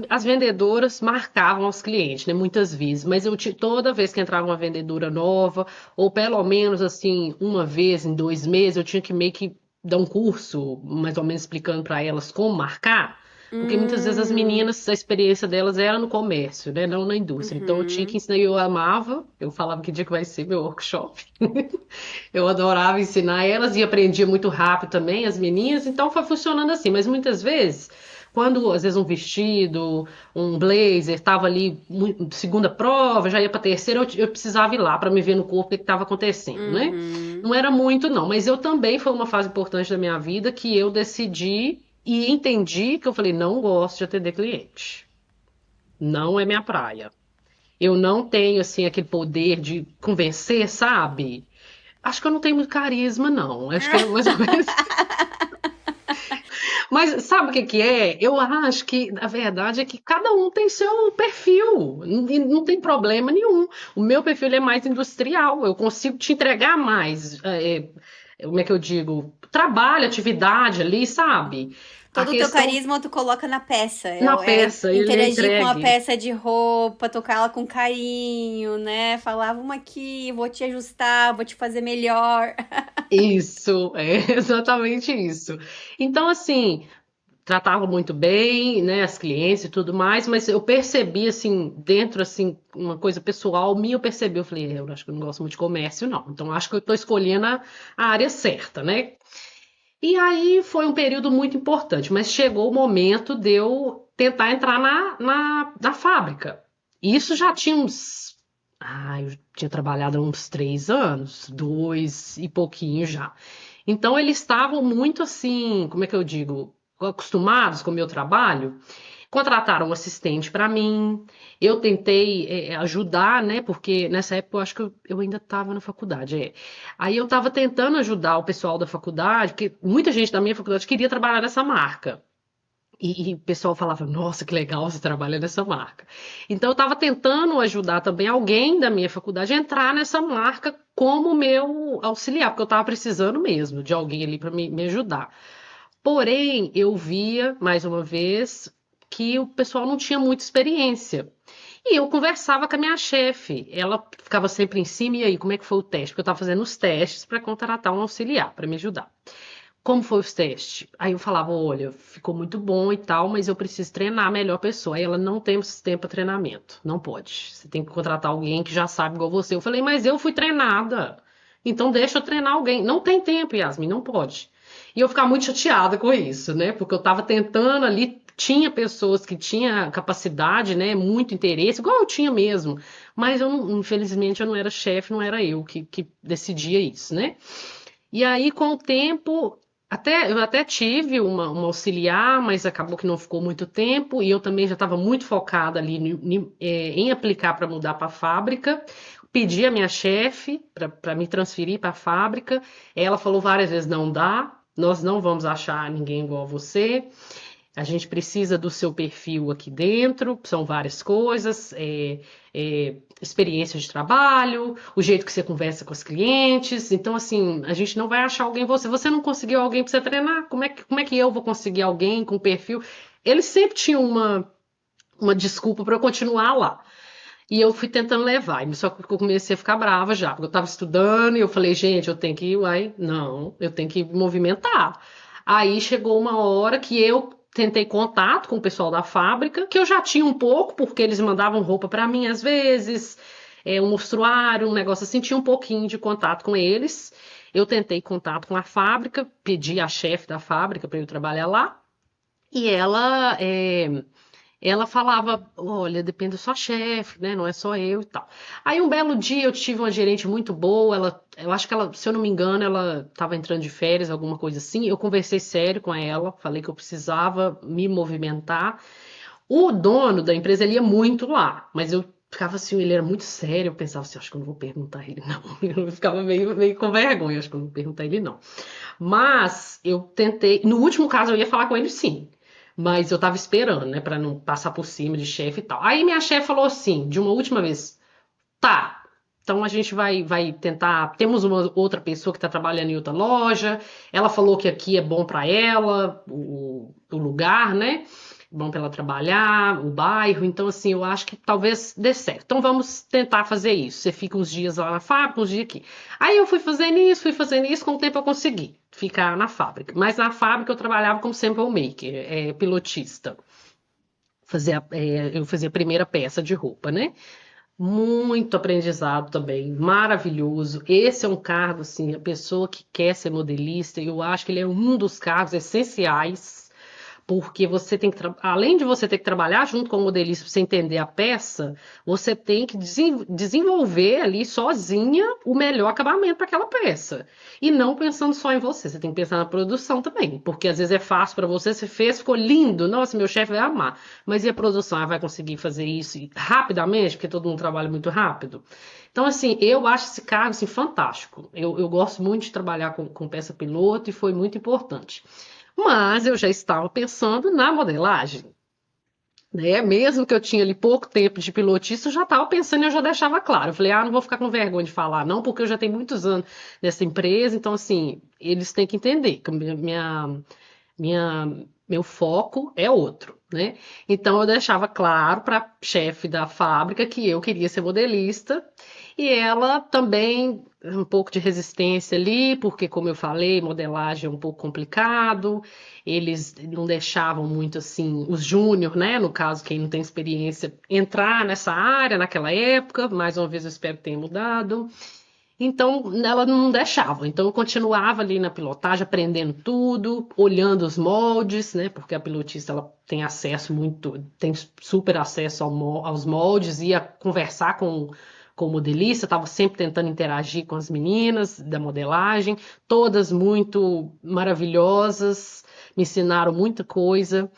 as vendedoras marcavam os clientes, né, muitas vezes, mas toda vez que entrava uma vendedora nova, ou pelo menos assim, uma vez em 2 meses, eu tinha que meio que dar um curso, mais ou menos explicando para elas como marcar, porque muitas vezes as Hum, meninas, a experiência delas era no comércio, né, não na indústria. Então eu tinha que uhum. ensinar, e eu amava, eu falava que dia que vai ser meu workshop. Eu adorava ensinar elas e aprendia muito rápido também, as meninas, então foi funcionando assim, mas muitas vezes, quando às vezes um vestido, um blazer, estava ali, segunda prova, já ia para terceira, eu precisava ir lá para me ver no corpo o que estava acontecendo, né? Uhum. Não era muito, não, mas eu também foi uma fase importante da minha vida que eu decidi e entendi que eu falei, não gosto de atender cliente. Não é minha praia. Eu não tenho, assim, aquele poder de convencer, sabe? Acho que eu não tenho muito carisma, não. Acho que é mais ou menos. Mas sabe o que que é? Eu acho que a verdade é que cada um tem seu perfil e não tem problema nenhum. O meu perfil ele é mais industrial. Eu consigo te entregar mais. Como é que eu digo? Trabalho, atividade ali, sabe? A Todo o teu questão carisma tu coloca na peça. na É peça, ele é interagir com a entregue. peça de roupa, tocar ela com carinho, né? Falar, vamos aqui, vou te ajustar, vou te fazer melhor. Isso, é exatamente isso. Então, assim, tratava muito bem, né, as clientes e tudo mais, mas eu percebi, assim, dentro, assim, uma coisa pessoal minha, eu percebi, eu falei, eu acho que eu não gosto muito de comércio, não. Então, acho que eu estou escolhendo a área certa, né? E aí foi um período muito importante, mas chegou o momento de eu tentar entrar na fábrica. E isso já tinha uns. Eu tinha trabalhado há uns 3 anos, dois e pouquinho já. Então eles estavam muito assim, como é que eu digo, acostumados com o meu trabalho. Contrataram um assistente para mim. Eu tentei ajudar, né? Porque nessa época eu acho que eu ainda estava na faculdade. Aí eu estava tentando ajudar o pessoal da faculdade, porque muita gente da minha faculdade queria trabalhar nessa marca. E o pessoal falava, nossa, que legal você trabalha nessa marca. Então eu estava tentando ajudar também alguém da minha faculdade a entrar nessa marca como meu auxiliar, porque eu estava precisando mesmo de alguém ali para me ajudar. Porém, eu via, mais uma vez, que o pessoal não tinha muita experiência. E eu conversava com a minha chefe. Ela ficava sempre em cima, e aí, como é que foi o teste? Porque eu estava fazendo os testes para contratar um auxiliar para me ajudar. Como foi os testes? Aí eu falava, olha, ficou muito bom e tal, mas eu preciso treinar melhor a pessoa. Aí ela não tem tempo para treinamento. Não pode. Você tem que contratar alguém que já sabe igual você. Eu falei, mas eu fui treinada. Então deixa eu treinar alguém. Não tem tempo, Yasmin, não pode. E eu ficava muito chateada com isso, né? Porque eu estava tentando ali, tinha pessoas que tinham capacidade, né? Muito interesse, igual eu tinha mesmo. Mas infelizmente eu não era chefe, não era eu que decidia isso, né? E aí, com o tempo, Eu até tive uma auxiliar, mas acabou que não ficou muito tempo, e eu também já estava muito focada ali em aplicar para mudar para a fábrica. Pedi à minha chefe para me transferir para a fábrica. Ela falou várias vezes: não dá, nós não vamos achar ninguém igual a você. A gente precisa do seu perfil aqui dentro, são várias coisas, experiência de trabalho, o jeito que você conversa com os clientes. Então, assim, a gente não vai achar alguém você. Você não conseguiu alguém para você treinar, como é que eu vou conseguir alguém com perfil? Eles sempre tinham uma desculpa para eu continuar lá. E eu fui tentando levar, só que eu comecei a ficar brava já, porque eu estava estudando e eu falei, gente, eu tenho que ir, uai, não, eu tenho que movimentar. Aí chegou uma hora que eu tentei contato com o pessoal da fábrica, que eu já tinha um pouco, porque eles mandavam roupa para mim às vezes, um mostruário, um negócio assim, tinha um pouquinho de contato com eles. Eu tentei contato com a fábrica, pedi à chefe da fábrica para eu trabalhar lá, e ela falava, olha, depende da sua chefe, né? Não é só eu e tal. Aí um belo dia eu tive uma gerente muito boa, eu acho que ela, se eu não me engano, ela estava entrando de férias, alguma coisa assim. Eu conversei sério com ela, falei que eu precisava me movimentar. O dono da empresa, ele ia muito lá, mas eu ficava assim, ele era muito sério, eu pensava assim, acho que eu não vou perguntar a ele, não. Eu ficava meio com vergonha, acho que eu não vou perguntar a ele, não. Mas eu tentei. No último caso, eu ia falar com ele sim. Mas eu tava esperando, né, pra não passar por cima de chefe e tal. Aí minha chefe falou assim, de uma última vez: tá, então a gente vai tentar. Temos uma outra pessoa que tá trabalhando em outra loja. Ela falou que aqui é bom pra ela, o lugar, né? Bom pra ela trabalhar, o bairro. Então, assim, eu acho que talvez dê certo. Então vamos tentar fazer isso. Você fica uns dias lá na fábrica, uns dias aqui. Aí eu fui fazendo isso, com o tempo eu consegui ficar na fábrica. Mas na fábrica eu trabalhava como sample maker, pilotista. Eu fazia a primeira peça de roupa, né? Muito aprendizado também, maravilhoso. Esse é um cargo, assim, a pessoa que quer ser modelista, eu acho que ele é um dos cargos essenciais, porque você tem que, além de você ter que trabalhar junto com o modelista para você entender a peça, você tem que desenvolver ali sozinha o melhor acabamento para aquela peça. E não pensando só em você, você tem que pensar na produção também, porque às vezes é fácil para você, você fez, ficou lindo, nossa, meu chefe vai amar. Mas e a produção? Ela vai conseguir fazer isso rapidamente, porque todo mundo trabalha muito rápido? Então, assim, eu acho esse cargo assim, fantástico. Eu gosto muito de trabalhar com peça piloto e foi muito importante. Mas eu já estava pensando na modelagem, né? Mesmo que eu tinha ali pouco tempo de pilotista, eu já estava pensando e eu já deixava claro. Eu falei, não vou ficar com vergonha de falar, não, porque eu já tenho muitos anos nessa empresa, então, assim, eles têm que entender que meu foco é outro, né? Então eu deixava claro para a chefe da fábrica que eu queria ser modelista e ela também um pouco de resistência ali, porque como eu falei, modelagem é um pouco complicado. Eles não deixavam muito assim os júnior, né? No caso, quem não tem experiência, entrar nessa área naquela época. Mais uma vez eu espero que tenha mudado. Então, ela não deixava. Então, eu continuava ali na pilotagem, aprendendo tudo, olhando os moldes, né? Porque a pilotista ela tem acesso muito, tem super acesso aos moldes, ia conversar com o modelista, estava sempre tentando interagir com as meninas da modelagem, todas muito maravilhosas, me ensinaram muita coisa.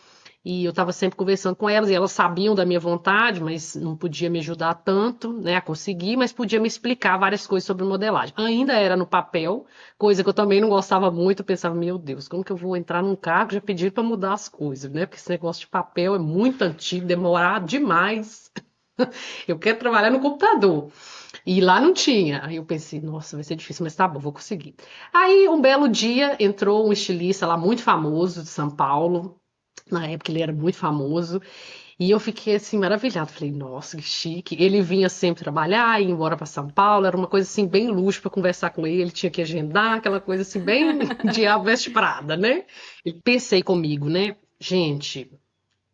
E eu estava sempre conversando com elas, e elas sabiam da minha vontade, mas não podia me ajudar tanto, né, a conseguir, mas podia me explicar várias coisas sobre modelagem. Ainda era no papel, coisa que eu também não gostava muito, eu pensava, meu Deus, como que eu vou entrar num cargo já pedir para mudar as coisas, né? Porque esse negócio de papel é muito antigo, demorado demais. Eu quero trabalhar no computador. E lá não tinha. Aí eu pensei, nossa, vai ser difícil, mas tá bom, vou conseguir. Aí um belo dia entrou um estilista lá muito famoso de São Paulo. Na época ele era muito famoso. E eu fiquei assim maravilhada. Falei, nossa, que chique. Ele vinha sempre trabalhar, ia embora para São Paulo. Era uma coisa assim bem luxo para conversar com ele. Tinha que agendar, aquela coisa assim bem diabo veste Prada, né? E pensei comigo, né? Gente,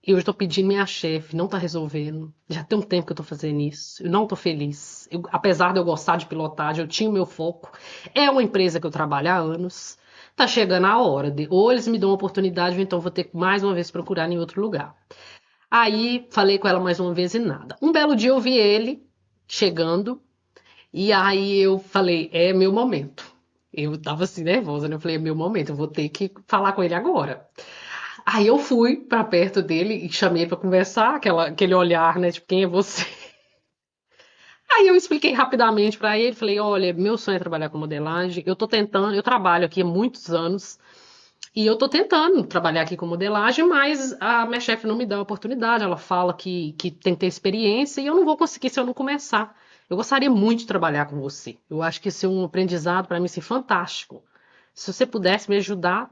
eu estou pedindo minha chefe, não está resolvendo. Já tem um tempo que eu estou fazendo isso. Eu não estou feliz. Apesar de eu gostar de pilotagem, eu tinha o meu foco. É uma empresa que eu trabalho há anos. Tá chegando a hora de ou eles me dão uma oportunidade, ou então vou ter que mais uma vez procurar em outro lugar. Aí falei com ela mais uma vez e nada. Um belo dia eu vi ele chegando e aí eu falei, é meu momento. Eu tava assim nervosa, né? Eu falei, é meu momento, eu vou ter que falar com ele agora. Aí eu fui pra perto dele e chamei ele pra conversar, aquele olhar, né? Tipo, quem é você? Aí eu expliquei rapidamente pra ele, falei, olha, meu sonho é trabalhar com modelagem. Eu tô tentando, eu trabalho aqui há muitos anos e eu tô tentando trabalhar aqui com modelagem, mas a minha chefe não me dá a oportunidade. Ela fala que tem que ter experiência e eu não vou conseguir se eu não começar. Eu gostaria muito de trabalhar com você. Eu acho que isso é um aprendizado pra mim assim, fantástico. Se você pudesse me ajudar,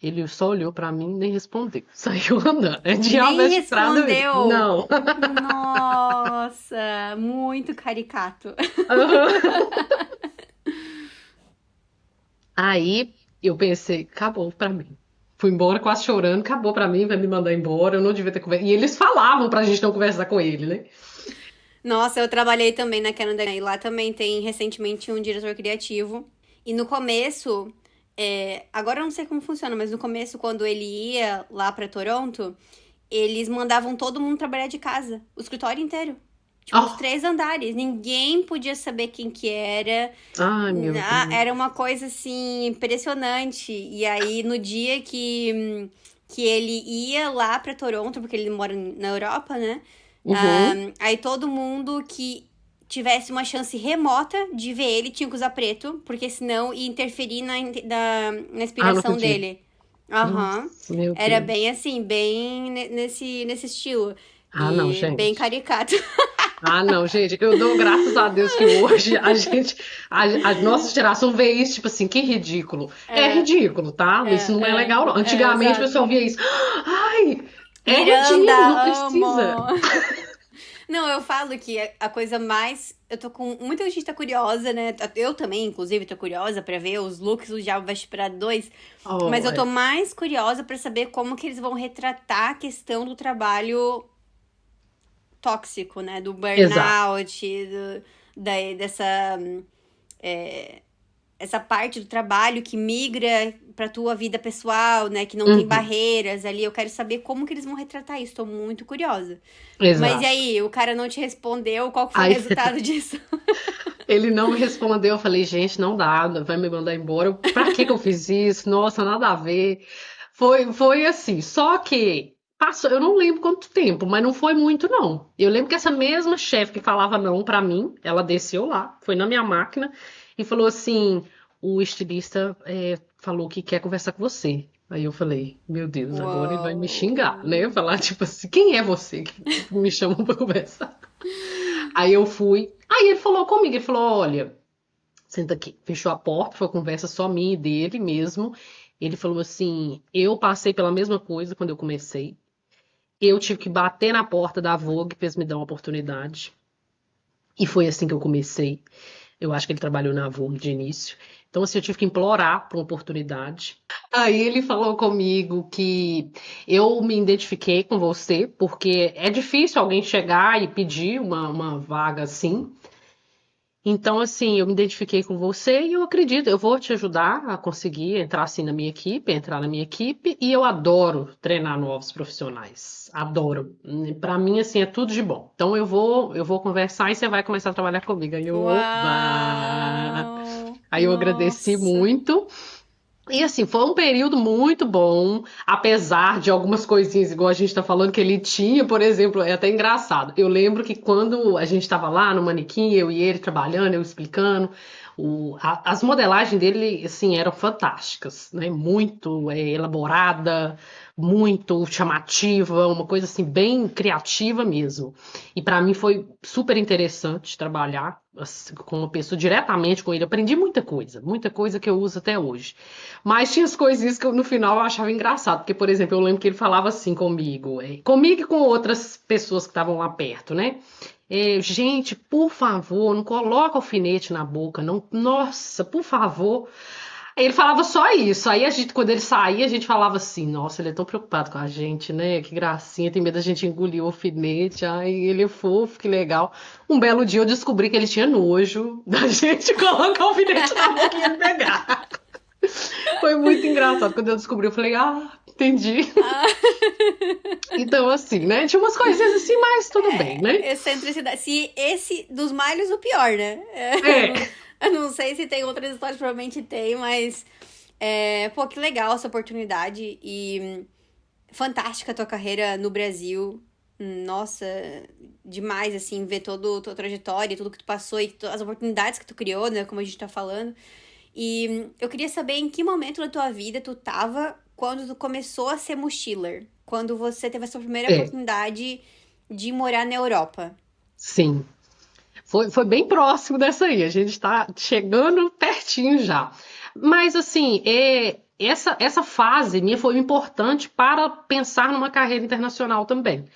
ele só olhou pra mim e nem respondeu. Saiu andando. É diabo Nem é estrada mesmo. respondeu. Não. Nossa, muito caricato. Aí eu pensei, acabou pra mim. Fui embora quase chorando, acabou pra mim, vai me mandar embora, eu não devia ter conversado. E eles falavam pra gente não conversar com ele, né? Nossa, eu trabalhei também na Canadá e lá também tem recentemente um diretor criativo. E no começo, agora eu não sei como funciona, mas no começo, quando ele ia lá pra Toronto, eles mandavam todo mundo trabalhar de casa, o escritório inteiro. Tipo, os Oh, 3 andares. Ninguém podia saber quem que era. ai, meu Era Deus. uma coisa assim impressionante. E aí no dia que ele ia lá pra Toronto, porque ele mora na Europa, né? Uhum. Aí todo mundo que tivesse uma chance remota de ver ele tinha que usar preto, porque senão ia interferir na Ah, não inspiração acredito. dele. Aham. Nossa, meu Era bem Deus. assim, bem nesse estilo. Ah, não, E bem gente. caricato. Ah, não, gente, eu dou graças a Deus que hoje a nossa geração vê isso, tipo assim, que ridículo. É É, ridículo, tá? Isso não é legal, não. Antigamente o pessoal exato. via isso. Ai, é Miranda, ridículo, não precisa. amo! Não, eu falo que a coisa mais. Eu tô com. Muita gente tá curiosa, né? Eu também, inclusive, tô curiosa pra ver os looks do Diabo Veste Prada 2. Mas Oh, eu tô é. mais curiosa pra saber como que eles vão retratar a questão do trabalho tóxico, né? Do Exato. burnout, dessa. Essa parte do trabalho que migra pra tua vida pessoal, né? Que não tem Uhum, barreiras ali. Eu quero saber como que eles vão retratar isso. Tô muito curiosa. Mas e exato. aí, o cara não te respondeu? Qual que foi o Aí resultado disso? ele não me respondeu, eu falei, gente, não dá, vai me mandar embora. Pra que que eu fiz isso? Nossa, nada a ver. Foi assim, só que passou, eu não lembro quanto tempo, mas não foi muito, não. Eu lembro que essa mesma chefe que falava não pra mim, ela desceu lá, foi na minha máquina e falou assim: o estilista falou que quer conversar com você. Aí eu falei, meu Deus, agora ele vai me xingar, né? Uou. Falar tipo assim, quem é você que me chamou pra conversar? Aí eu fui. Aí ele falou comigo, ele falou: olha, senta aqui. Fechou a porta, foi uma conversa só minha e dele mesmo. Ele falou assim: eu passei pela mesma coisa quando eu comecei. Eu tive que bater na porta da Vogue para eles me dar uma oportunidade. E foi assim que eu comecei. Eu acho que ele trabalhou na Vogue de início. Então, assim, eu tive que implorar por uma oportunidade. Aí ele falou comigo que eu me identifiquei com você, porque é difícil alguém chegar e pedir uma vaga assim. Então, assim, eu me identifiquei com você e eu acredito, eu vou te ajudar a conseguir entrar assim na minha equipe, entrar na minha equipe, e eu adoro treinar novos profissionais. Adoro. Pra mim, assim, é tudo de bom. Então eu vou conversar e você vai começar a trabalhar comigo. Aí eu, oba! Uau! Aí eu agradeci Nossa! muito. E assim, foi um período muito bom, apesar de algumas coisinhas, igual a gente tá falando, que ele tinha, por exemplo, é até engraçado. Eu lembro que quando a gente tava lá no manequim, eu e ele trabalhando, eu explicando, as modelagens dele, assim, eram fantásticas, né? Muito elaborada, muito chamativa, uma coisa assim, bem criativa mesmo. E para mim foi super interessante trabalhar assim, com uma pessoa diretamente com ele. Aprendi muita coisa que eu uso até hoje. Mas tinha as coisinhas que no final eu achava engraçado, porque, por exemplo, eu lembro que ele falava assim comigo, comigo e com outras pessoas que estavam lá perto, né? Gente, por favor, não coloca alfinete na boca, não. Nossa, por favor. Aí ele falava só isso. Aí a gente, quando ele saía, a gente falava assim: Nossa, ele é tão preocupado com a gente, né? Que gracinha, tem medo da gente engolir o alfinete. Ai, ele é fofo, que legal. Um belo dia eu descobri que ele tinha nojo da gente colocar o alfinete na boca e ele pegar. Foi muito engraçado. Quando eu descobri, eu falei, entendi. Ah, Então, assim, né? Tinha umas coisinhas assim, mas tudo bem, né? excentricidade. Se esse dos males, o pior, né? É. Eu não sei se tem outras histórias, provavelmente tem, mas. Pô, que legal essa oportunidade. E fantástica a tua carreira no Brasil. Nossa, demais, assim, ver toda a tua trajetória, tudo que tu passou e as oportunidades que tu criou, né? Como a gente tá falando. E eu queria saber em que momento da tua vida tu tava quando tu começou a ser mochiler. Quando você teve a sua primeira É, oportunidade de morar na Europa. sim. Foi bem próximo dessa aí. A gente está chegando pertinho já. Mas, assim, essa fase minha foi importante para pensar numa carreira internacional também.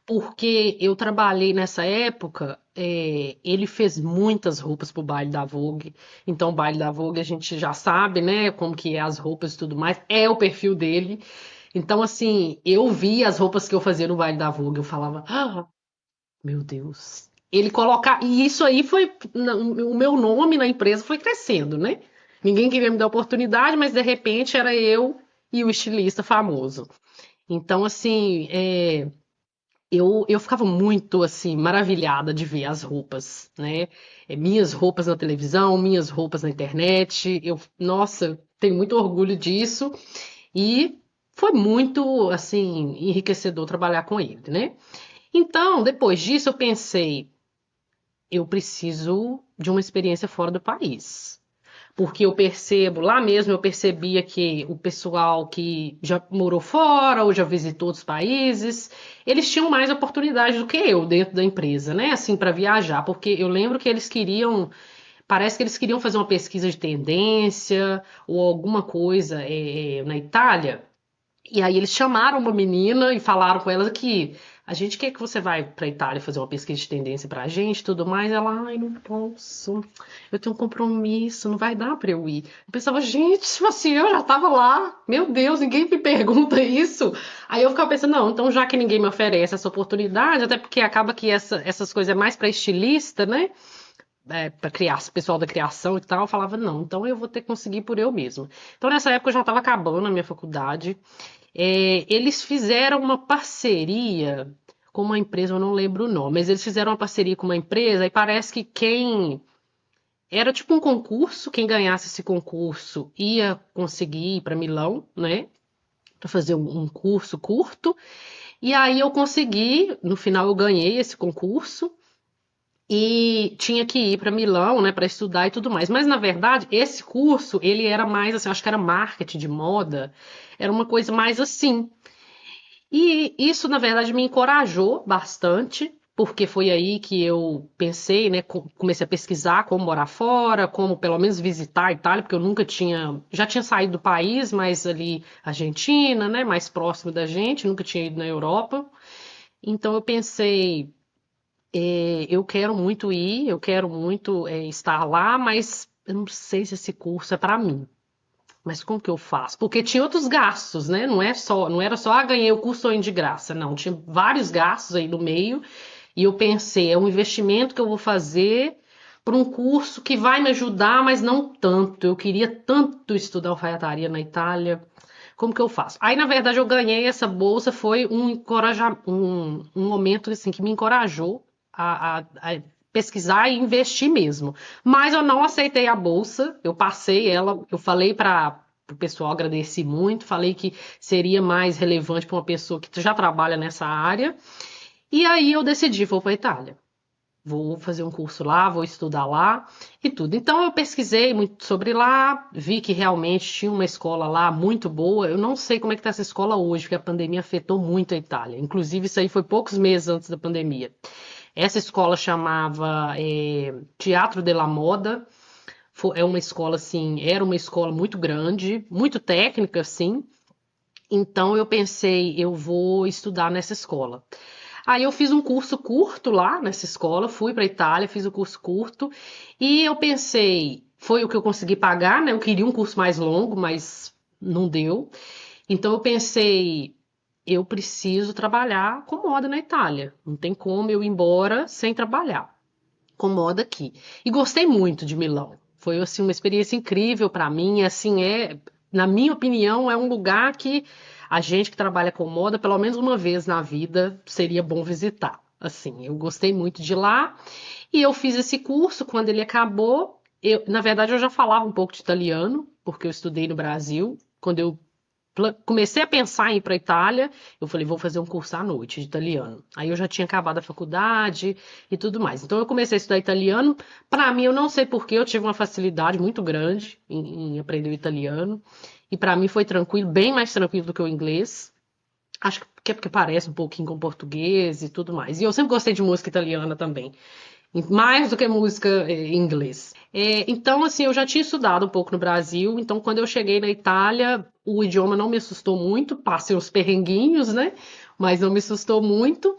Porque eu trabalhei nessa época, ele fez muitas roupas pro baile da Vogue. Então, o baile da Vogue a gente já sabe, né, como que é as roupas e tudo mais. É o perfil dele. Então, assim, eu vi as roupas que eu fazia no baile da Vogue, eu falava, meu Deus. Ele colocar. E isso aí foi. O meu nome na empresa foi crescendo, né? Ninguém queria me dar oportunidade, mas de repente era eu e o estilista famoso. Então, assim, eu ficava muito, assim, maravilhada de ver as roupas, né? Minhas roupas na televisão, minhas roupas na internet. Nossa, tenho muito orgulho disso. E foi muito, assim, enriquecedor trabalhar com ele, né? Então, depois disso, eu pensei, eu preciso de uma experiência fora do país. Porque eu percebo, lá mesmo eu percebia que o pessoal que já morou fora ou já visitou outros países, eles tinham mais oportunidade do que eu dentro da empresa, né? Assim, para viajar. Porque eu lembro que eles queriam, parece que eles queriam fazer uma pesquisa de tendência ou alguma coisa na Itália. E aí eles chamaram uma menina e falaram com ela que a gente quer que você vai para Itália fazer uma pesquisa de tendência pra gente, e tudo mais. Ela, ai, não posso. Eu tenho um compromisso, não vai dar para eu ir. Eu pensava, gente, tipo assim, eu já tava lá. Meu Deus, ninguém me pergunta isso. Aí eu ficava pensando, não, então já que ninguém me oferece essa oportunidade, até porque acaba que essas coisas é mais para estilista, né? Para criar, pessoal da criação e tal, eu falava, não, então eu vou ter que conseguir por eu mesma. Então nessa época eu já estava acabando a minha faculdade. Eles fizeram uma parceria com uma empresa, eu não lembro o nome, mas eles fizeram uma parceria com uma empresa e parece que quem. Era tipo um concurso, quem ganhasse esse concurso ia conseguir ir para Milão, né? Para fazer um curso curto. E aí eu consegui, no final eu ganhei esse concurso e tinha que ir para Milão, né, para estudar e tudo mais. Mas na verdade, esse curso, ele era mais assim, acho que era marketing de moda, era uma coisa mais assim. E isso, na verdade, me encorajou bastante, porque foi aí que eu pensei, né? Comecei a pesquisar como morar fora, como pelo menos visitar a Itália, porque eu nunca tinha, já tinha saído do país, mas ali Argentina, né? Mais próximo da gente, nunca tinha ido na Europa. Então eu pensei, eu quero muito ir, eu quero muito estar lá, mas eu não sei se esse curso é para mim. Mas como que eu faço? Porque tinha outros gastos, né? Não era só, ganhei o curso de graça, não. Tinha vários gastos aí no meio. E eu pensei, é um investimento que eu vou fazer para um curso que vai me ajudar, mas não tanto. Eu queria tanto estudar alfaiataria na Itália. Como que eu faço? Aí, na verdade, eu ganhei essa bolsa, foi um momento assim que me encorajou a pesquisar e investir mesmo. Mas eu não aceitei a bolsa, eu passei ela, eu falei para o pessoal, agradeci muito, falei que seria mais relevante para uma pessoa que já trabalha nessa área. E aí eu decidi, vou para a Itália. Vou fazer um curso lá, vou estudar lá e tudo. Então eu pesquisei muito sobre lá, vi que realmente tinha uma escola lá muito boa. Eu não sei como é que está essa escola hoje, porque a pandemia afetou muito a Itália. Inclusive, isso aí foi poucos meses antes da pandemia. Essa escola chamava Teatro della Moda. É uma escola assim, era uma escola muito grande, muito técnica, assim. Então eu pensei, eu vou estudar nessa escola. Aí eu fiz um curso curto lá nessa escola, fui para Itália, fiz o curso curto e eu pensei, foi o que eu consegui pagar, né? Eu queria um curso mais longo, mas não deu. Então eu pensei, eu preciso trabalhar com moda na Itália. Não tem como eu ir embora sem trabalhar com moda aqui. E gostei muito de Milão. Foi assim uma experiência incrível para mim, assim na minha opinião, é um lugar que a gente que trabalha com moda, pelo menos uma vez na vida, seria bom visitar. Assim, eu gostei muito de lá e eu fiz esse curso quando ele acabou. Na verdade, eu já falava um pouco de italiano, porque eu estudei no Brasil. Quando eu comecei a pensar em ir para a Itália, eu falei, vou fazer um curso à noite de italiano. Aí eu já tinha acabado a faculdade e tudo mais. Então eu comecei a estudar italiano. Para mim, eu não sei por que eu tive uma facilidade muito grande em aprender o italiano. E para mim foi tranquilo, bem mais tranquilo do que o inglês. Acho que é porque parece um pouquinho com português e tudo mais. E eu sempre gostei de música italiana também, mais do que música em inglês. Então, assim, eu já tinha estudado um pouco no Brasil, então quando eu cheguei na Itália, o idioma não me assustou muito, passei os perrenguinhos, né? Mas não me assustou muito.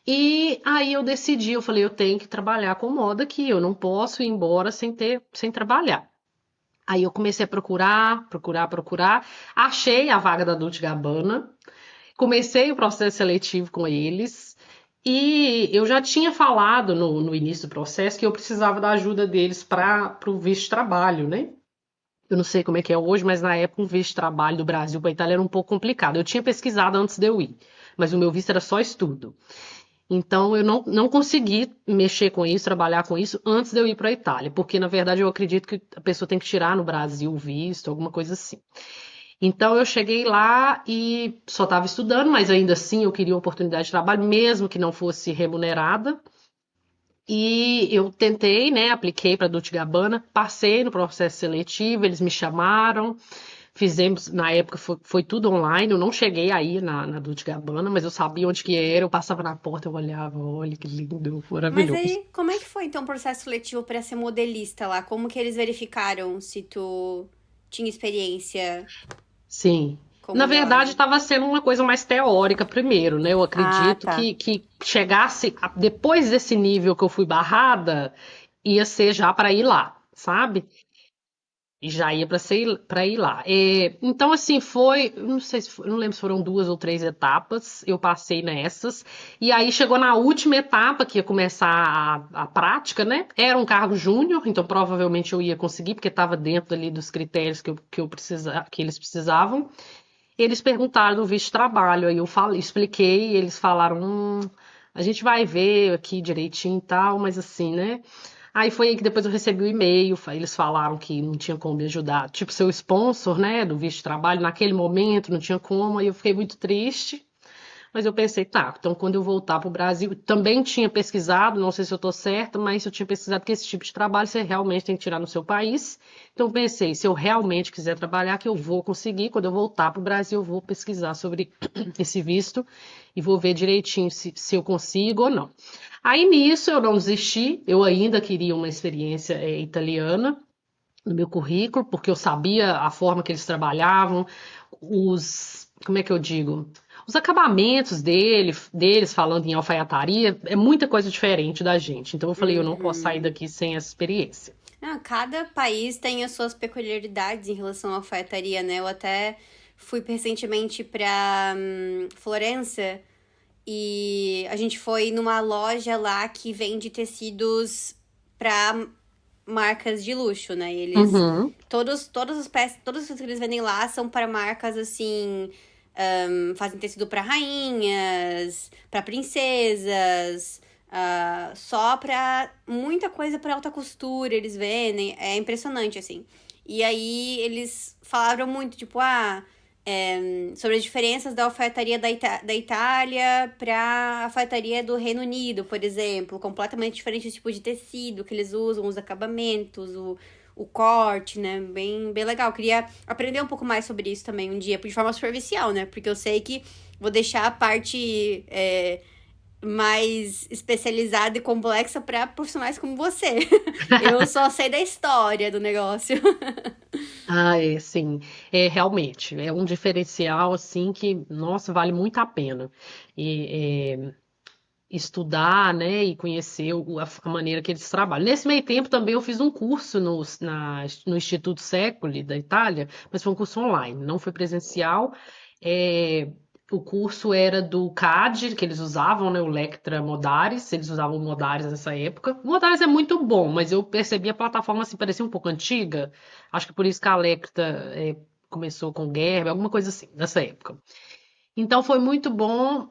E aí eu decidi, eu falei, eu tenho que trabalhar com moda aqui, eu não posso ir embora sem trabalhar. Aí eu comecei a procurar. Achei a vaga da Dolce Gabbana, comecei o processo seletivo com eles e eu já tinha falado no início do processo que eu precisava da ajuda deles para o visto de trabalho, né? Eu não sei como é que é hoje, mas na época um visto de trabalho do Brasil para a Itália era um pouco complicado. Eu tinha pesquisado antes de eu ir, mas o meu visto era só estudo. Então eu não consegui mexer com isso, trabalhar com isso antes de eu ir para a Itália, porque na verdade eu acredito que a pessoa tem que tirar no Brasil o visto, alguma coisa assim. Então eu cheguei lá e só estava estudando, mas ainda assim eu queria uma oportunidade de trabalho, mesmo que não fosse remunerada. E eu tentei, né? Apliquei para a Dolce Gabbana, passei no processo seletivo, eles me chamaram, fizemos, na época foi tudo online, eu não cheguei aí na Dolce Gabbana, mas eu sabia onde que era, eu passava na porta, eu olhava, olha que lindo, Mas maravilhoso. aí, como é que foi então o processo seletivo pra ser modelista lá? Como que eles verificaram se tu tinha experiência Sim. com Na verdade, modelagem? estava sendo uma coisa mais teórica primeiro, né? Eu Ah, acredito tá. que chegasse depois desse nível que eu fui barrada, ia ser já para ir lá, sabe? E já ia para ir lá. Então, assim, não sei não lembro se foram 2 ou 3 etapas. Eu passei nessas. E aí chegou na última etapa, que ia começar a prática, né? Era um cargo júnior, então provavelmente eu ia conseguir, porque estava dentro ali dos critérios que eles precisavam. Eles perguntaram do visto de trabalho, aí eu falei, expliquei, e eles falaram, a gente vai ver aqui direitinho e tal, mas assim, né? Aí foi aí que depois eu recebi o e-mail, eles falaram que não tinha como me ajudar, tipo, seu sponsor, né, do visto de trabalho, naquele momento não tinha como, aí eu fiquei muito triste, mas eu pensei, tá, então quando eu voltar para o Brasil, também tinha pesquisado, não sei se eu estou certa, mas eu tinha pesquisado que esse tipo de trabalho você realmente tem que tirar no seu país. Então eu pensei, se eu realmente quiser trabalhar, que eu vou conseguir, quando eu voltar para o Brasil, eu vou pesquisar sobre esse visto e vou ver direitinho se eu consigo ou não. Aí nisso eu não desisti, eu ainda queria uma experiência italiana no meu currículo, porque eu sabia a forma que eles trabalhavam, como é que eu digo? Os acabamentos deles falando em alfaiataria, é muita coisa diferente da gente. Então eu falei, eu não posso sair Uhum. daqui sem essa experiência. Ah, cada país tem as suas peculiaridades em relação à alfaiataria, né? Eu até fui recentemente pra Florença e a gente foi numa loja lá que vende tecidos pra marcas de luxo, né? E eles. Uhum. Todos os peças, todos os que eles vendem lá são para marcas assim. Fazem tecido para rainhas, para princesas, só pra muita coisa pra alta costura eles vendem. É impressionante, assim. E aí eles falaram muito, tipo, sobre as diferenças da alfaiataria da Itália para a alfaiataria do Reino Unido, por exemplo. Completamente diferente o tipo de tecido que eles usam, os acabamentos, o corte, né? Bem legal. Queria aprender um pouco mais sobre isso também um dia, de forma superficial, né? Porque eu sei que vou deixar a parte mais especializada e complexa para profissionais como você. Eu só sei da história do negócio. Ah, é, sim, é realmente, é um diferencial assim que, nossa, vale muito a pena. E, estudar, né, e conhecer a maneira que eles trabalham. Nesse meio tempo também eu fiz um curso no Instituto Secoli da Itália, mas foi um curso online, não foi presencial. É, o curso era do CAD, que eles usavam, né, o Lectra Modares, eles usavam o Modares nessa época. O Modares é muito bom, mas eu percebi a plataforma assim, parecia um pouco antiga. Acho que por isso que a Lectra começou com o Gerber, alguma coisa assim, nessa época. Então foi muito bom.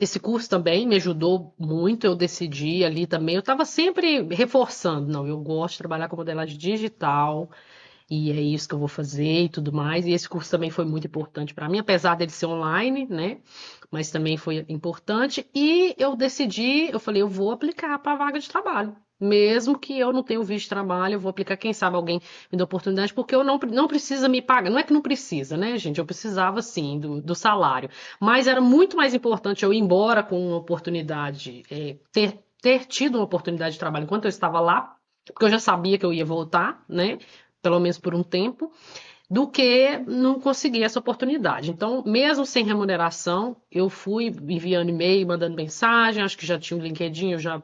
Esse curso também me ajudou muito. Eu decidi ali também. Eu estava sempre reforçando, não, eu gosto de trabalhar com modelagem digital e é isso que eu vou fazer e tudo mais. E esse curso também foi muito importante para mim, apesar dele ser online, né? Mas também foi importante. E eu decidi, eu falei, eu vou aplicar para a vaga de trabalho. Mesmo que eu não tenha o visto de trabalho, eu vou aplicar, quem sabe alguém me dá oportunidade, porque eu não precisa me pagar. Não é que não precisa, né, gente? Eu precisava sim do salário. Mas era muito mais importante eu ir embora com uma oportunidade, ter tido uma oportunidade de trabalho enquanto eu estava lá, porque eu já sabia que eu ia voltar, né? Pelo menos por um tempo, do que não conseguir essa oportunidade. Então, mesmo sem remuneração, eu fui enviando e-mail, mandando mensagem, acho que já tinha um LinkedIn, eu já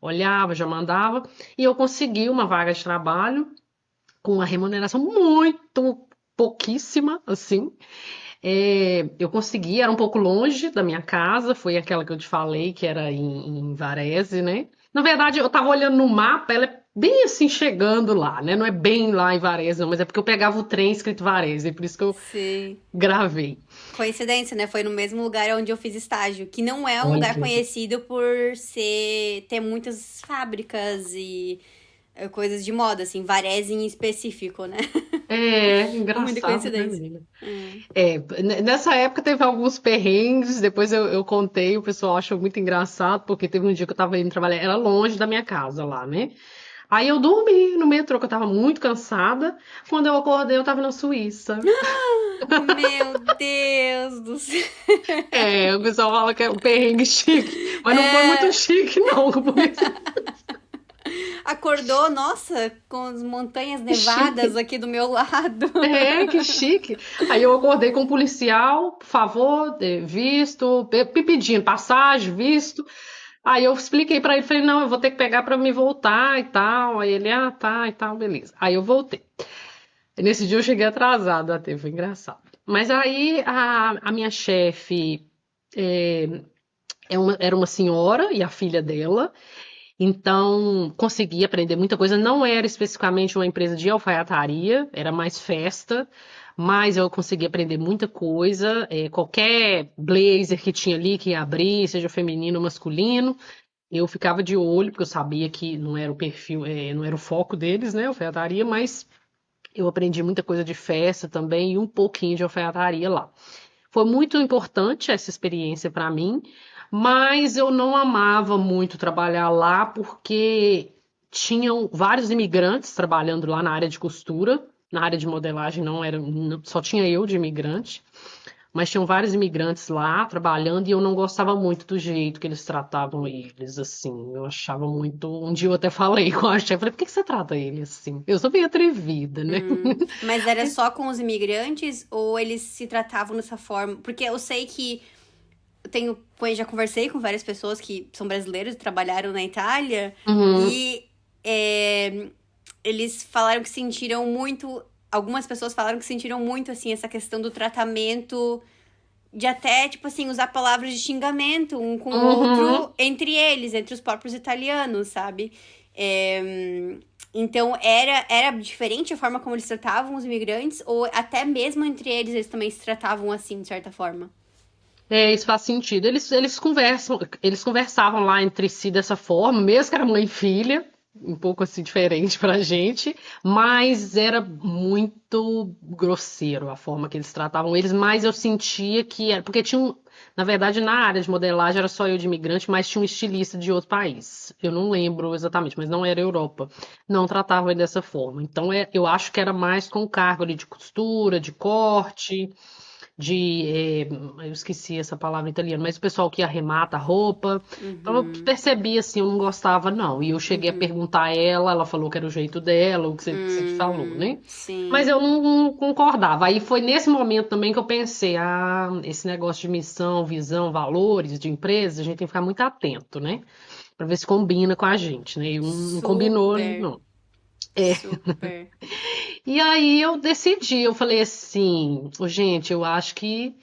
olhava, já mandava, e eu consegui uma vaga de trabalho com uma remuneração muito pouquíssima, assim. Eu consegui, era um pouco longe da minha casa, foi aquela que eu te falei, que era em Varese, né? Na verdade, eu tava olhando no mapa, ela é bem assim, chegando lá, né? Não é bem lá em Varese, não, mas é porque eu pegava o trem escrito Varese, por isso que eu Sim. gravei. Coincidência, né? Foi no mesmo lugar onde eu fiz estágio, que não é um Olha lugar que legal. conhecido por ter muitas fábricas e coisas de moda, assim, Varese em específico, né? Muita Engraçado, né, coincidência. menina? É. Nessa época teve alguns perrengues, depois eu contei, o pessoal achou muito engraçado, porque teve um dia que eu tava indo trabalhar, era longe da minha casa lá, né? Aí eu dormi no metrô, que eu tava muito cansada. Quando eu acordei, eu tava na Suíça. Meu Deus do céu. O pessoal fala que é um perrengue chique, mas não foi muito É, chique, não, porque acordou, nossa, com as montanhas que nevadas chique. aqui do meu lado. Que chique. Aí eu acordei com um policial, por favor, visto, pedindo passagem, visto. Aí eu expliquei pra ele, falei, não, eu vou ter que pegar pra me voltar e tal. Aí ele, tá, e tal, beleza. Aí eu voltei. Nesse dia eu cheguei atrasada até, foi engraçado. Mas aí a minha chefe é, era uma senhora e a filha dela, então consegui aprender muita coisa. Não era especificamente uma empresa de alfaiataria, era mais festa, mas eu consegui aprender muita coisa. Qualquer blazer que tinha ali que ia abrir, seja feminino ou masculino, eu ficava de olho, porque eu sabia que não era o perfil, não era o foco deles, né, alfaiataria, mas eu aprendi muita coisa de festa também e um pouquinho de alfaiataria lá. Foi muito importante essa experiência para mim, mas eu não amava muito trabalhar lá porque tinham vários imigrantes trabalhando lá na área de costura. Na área de modelagem não era, só tinha eu de imigrante, mas tinham vários imigrantes lá trabalhando e eu não gostava muito do jeito que eles tratavam eles, assim. Eu achava muito. Um dia eu até falei com a chefe, falei, por que você trata ele assim? Eu sou bem atrevida, né? Mas era só com os imigrantes ou eles se tratavam dessa forma? Porque eu sei que já conversei com várias pessoas que são brasileiros e trabalharam na Itália Uhum, e eles falaram que sentiram muito. Algumas pessoas falaram que sentiram muito, assim, essa questão do tratamento de até, tipo assim, usar palavras de xingamento um com o uhum. outro entre eles, entre os próprios italianos, sabe? Então, era diferente a forma como eles tratavam os imigrantes, ou até mesmo entre eles também se tratavam assim, de certa forma. Isso faz sentido. Eles conversavam lá entre si dessa forma, mesmo que era mãe e filha, um pouco assim diferente pra gente, mas era muito grosseiro a forma que eles tratavam eles, mas eu sentia que era, porque na verdade, na área de modelagem era só eu de imigrante, mas tinha um estilista de outro país. Eu não lembro exatamente, mas não era Europa. Não tratava ele dessa forma. Então, eu acho que era mais com cargo ali de costura, de corte eu esqueci essa palavra em italiano, mas o pessoal que arremata a roupa. Então eu Uhum, percebi assim, eu não gostava não. E eu cheguei a uhum. perguntar a ela, ela falou que era o jeito dela, o que você falou, né? Mas Sim. eu não concordava. Aí foi nesse momento também que eu pensei, esse negócio de missão, visão, valores de empresa, a gente tem que ficar muito atento, né? Pra ver se combina com a gente, né? E não combinou, Super, não. É. super. E aí eu decidi, eu falei assim, gente, eu acho que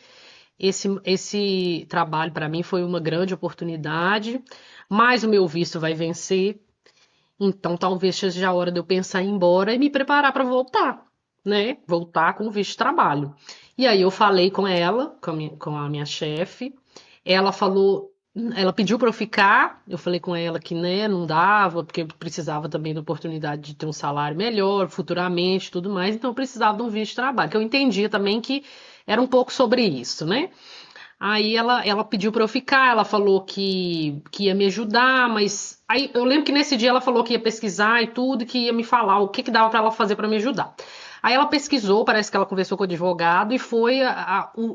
esse trabalho para mim foi uma grande oportunidade, mas o meu visto vai vencer, então talvez seja a hora de eu pensar em ir embora e me preparar para voltar, né? Voltar com o visto de trabalho. E aí eu falei com ela, com a minha chefe. Ela falou, ela pediu para eu ficar. Eu falei com ela que, né, não dava, porque eu precisava também da oportunidade de ter um salário melhor futuramente, e tudo mais. Então eu precisava de um visto de trabalho, que eu entendia também que era um pouco sobre isso, né? Aí ela pediu para eu ficar, ela falou que ia me ajudar, mas aí eu lembro que nesse dia ela falou que ia pesquisar e tudo, que ia me falar o que dava para ela fazer para me ajudar. Aí ela pesquisou, parece que ela conversou com o advogado e foi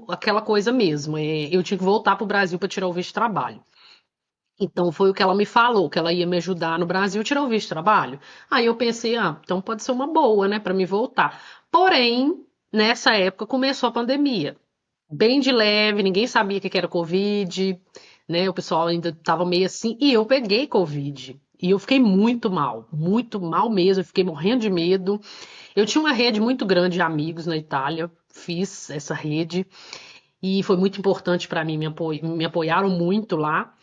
aquela coisa mesmo. Eu tinha que voltar para o Brasil para tirar o visto de trabalho. Então foi o que ela me falou, que ela ia me ajudar no Brasil a tirar o visto de trabalho. Aí eu pensei, então pode ser uma boa, né, para me voltar. Porém, nessa época começou a pandemia bem de leve, ninguém sabia o que era Covid, né? O pessoal ainda estava meio assim, e eu peguei Covid. E eu fiquei muito mal mesmo, eu fiquei morrendo de medo. Eu tinha uma rede muito grande de amigos na Itália, fiz essa rede e foi muito importante para mim, me apoiaram muito lá.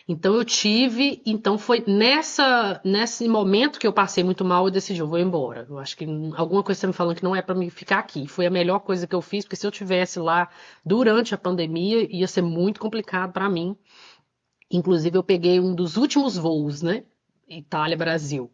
Então eu tive, então foi nesse momento que eu passei muito mal, eu decidi, eu vou embora. Eu acho que alguma coisa está me falando que não é para mim ficar aqui. Foi a melhor coisa que eu fiz, porque se eu tivesse lá durante a pandemia, ia ser muito complicado para mim. Inclusive eu peguei um dos últimos voos, né? Itália, Brasil.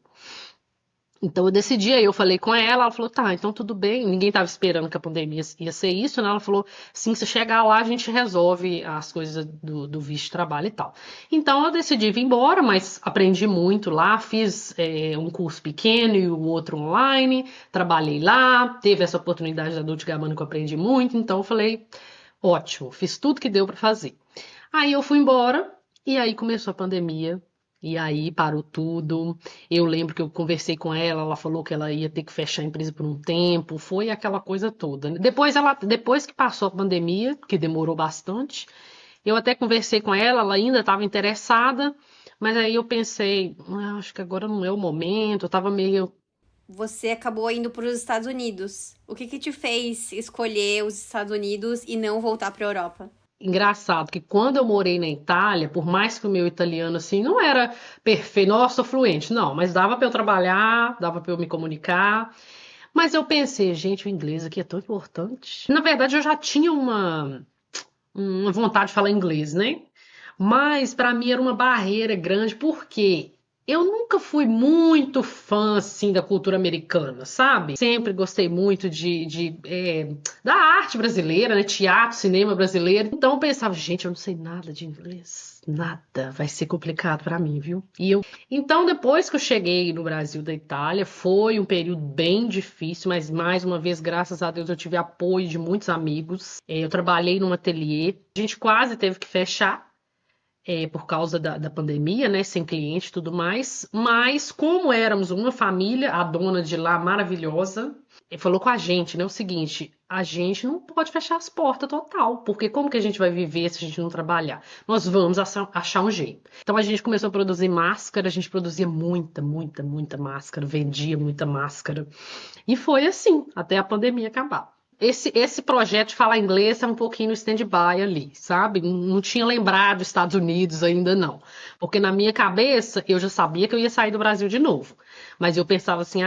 Então eu decidi, aí eu falei com ela falou, tá, então tudo bem. Ninguém estava esperando que a pandemia ia ser isso, né? Ela falou, sim, se chegar lá a gente resolve as coisas do visto de trabalho e tal. Então eu decidi vir embora, mas aprendi muito lá, fiz um curso pequeno e o outro online, trabalhei lá, teve essa oportunidade da Dolce Gabbana que eu aprendi muito, então eu falei, ótimo, fiz tudo que deu para fazer. Aí eu fui embora e aí começou a pandemia. E aí parou tudo. Eu lembro que eu conversei com ela, ela falou que ela ia ter que fechar a empresa por um tempo, foi aquela coisa toda, né? Depois que passou a pandemia, que demorou bastante, eu até conversei com ela, ela ainda estava interessada, mas aí eu pensei, acho que agora não é o momento, eu estava meio. Você acabou indo para os Estados Unidos. O que te fez escolher os Estados Unidos e não voltar para a Europa? Engraçado que quando eu morei na Itália, por mais que o meu italiano assim não era perfeito, nossa, sou fluente, não, mas dava para eu trabalhar, dava para eu me comunicar. Mas eu pensei, gente, o inglês aqui é tão importante. Na verdade, eu já tinha uma vontade de falar inglês, né? Mas para mim era uma barreira grande, porque eu nunca fui muito fã assim da cultura americana, sabe? Sempre gostei muito da arte brasileira, né? Teatro, cinema brasileiro. Então eu pensava, gente, eu não sei nada de inglês. Nada, vai ser complicado para mim, viu? Então, depois que eu cheguei no Brasil da Itália, foi um período bem difícil, mas mais uma vez, graças a Deus, eu tive apoio de muitos amigos. Eu trabalhei num ateliê, a gente quase teve que fechar. Por causa da pandemia, né, sem cliente e tudo mais, mas como éramos uma família, a dona de lá maravilhosa, falou com a gente, né, o seguinte, a gente não pode fechar as portas total, porque como que a gente vai viver se a gente não trabalhar? Nós vamos achar um jeito. Então a gente começou a produzir máscara, a gente produzia muita máscara, vendia muita máscara, e foi assim, até a pandemia acabar. Esse projeto de falar inglês é um pouquinho no stand-by ali, sabe? Não tinha lembrado dos Estados Unidos ainda não. Porque na minha cabeça eu já sabia que eu ia sair do Brasil de novo. Mas eu pensava assim,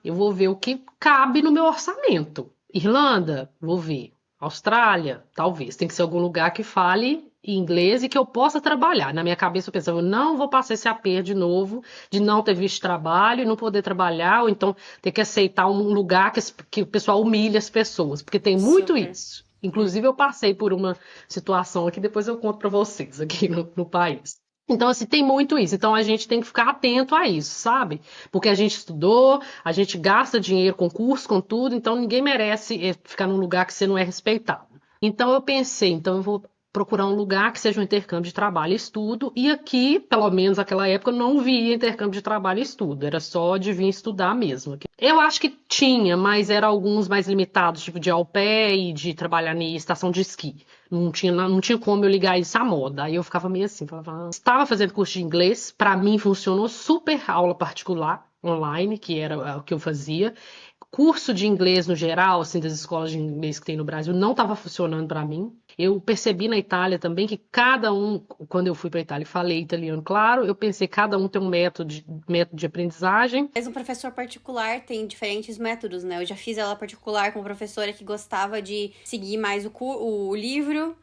eu vou ver o que cabe no meu orçamento. Irlanda, vou ver. Austrália, talvez. Tem que ser algum lugar que fale inglês e que eu possa trabalhar. Na minha cabeça eu pensava, eu não vou passar esse aperto de novo, de não ter visto trabalho e não poder trabalhar, ou então ter que aceitar um lugar que o pessoal humilha as pessoas, porque tem muito Super. isso. Inclusive, eu passei por uma situação aqui, depois eu conto para vocês aqui no país. Então, assim, tem muito isso. Então, a gente tem que ficar atento a isso, sabe? Porque a gente estudou, a gente gasta dinheiro com curso, com tudo, então ninguém merece ficar num lugar que você não é respeitado. Então, eu pensei, então eu vou procurar um lugar que seja um intercâmbio de trabalho e estudo, e aqui, pelo menos naquela época, eu não via intercâmbio de trabalho e estudo, era só de vir estudar mesmo. Eu acho que tinha, mas eram alguns mais limitados, tipo de au pair e de trabalhar em estação de esqui. Não tinha como eu ligar isso à moda. Aí eu ficava meio assim, falava, estava fazendo curso de inglês, para mim funcionou super aula particular online, que era o que eu fazia. Curso de inglês no geral, assim, das escolas de inglês que tem no Brasil, não estava funcionando para mim. Eu percebi na Itália também que cada um, quando eu fui para a Itália e falei italiano, claro, eu pensei que cada um tem um método de aprendizagem. Mas um professor particular tem diferentes métodos, né? Eu já fiz aula particular com uma professora que gostava de seguir mais o livro.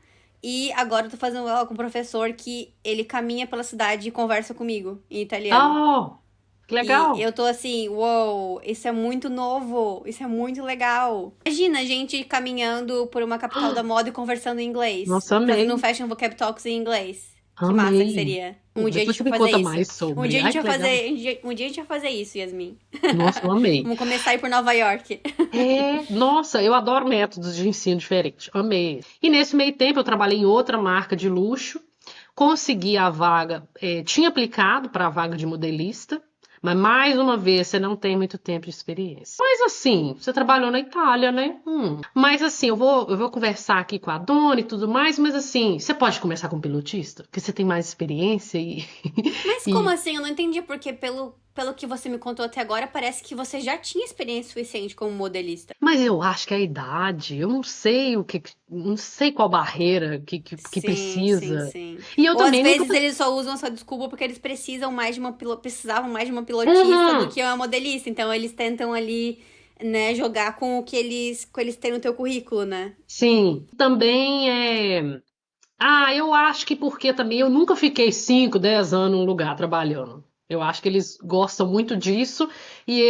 E agora eu tô fazendo aula com um professor que ele caminha pela cidade e conversa comigo em italiano. Oh, que E legal! eu tô assim, uou, isso é muito novo, isso é muito legal. Imagina a gente caminhando por uma capital da moda e conversando em inglês. Nossa, Fazendo um amei, Fashion Vocab Talks em inglês. Que massa que amei. seria. Um dia a Depois gente você vai me fazer conta isso. mais Um dia sobre. a Ai, gente que vai legal. fazer. Um dia a gente vai fazer isso, Yasmin. Nossa, eu amei. Vamos começar a ir por Nova York. Nossa, eu adoro métodos de ensino diferentes. Amei. E nesse meio tempo eu trabalhei em outra marca de luxo, consegui a vaga, tinha aplicado para a vaga de modelista, mas mais uma vez você não tem muito tempo de experiência. Mas assim, você trabalhou na Itália, né? Mas assim, eu vou conversar aqui com a dona e tudo mais, mas assim, você pode começar como pilotista, porque você tem mais experiência e, Mas como e assim? Eu não entendi, porque pelo que você me contou até agora, parece que você já tinha experiência suficiente como modelista. Mas eu acho que é a idade, eu não sei não sei qual barreira que Sim, sim, precisa. sim. E eu Ou às também nunca. vezes eles só usam essa desculpa porque eles precisam mais de precisavam mais de uma pilotista do Uhum, que uma modelista. Então eles tentam ali, né, jogar com o que eles têm no teu currículo, né? sim, também é. Ah, eu acho que porque também eu nunca fiquei 5, 10 anos num lugar trabalhando. Eu acho que eles gostam muito disso e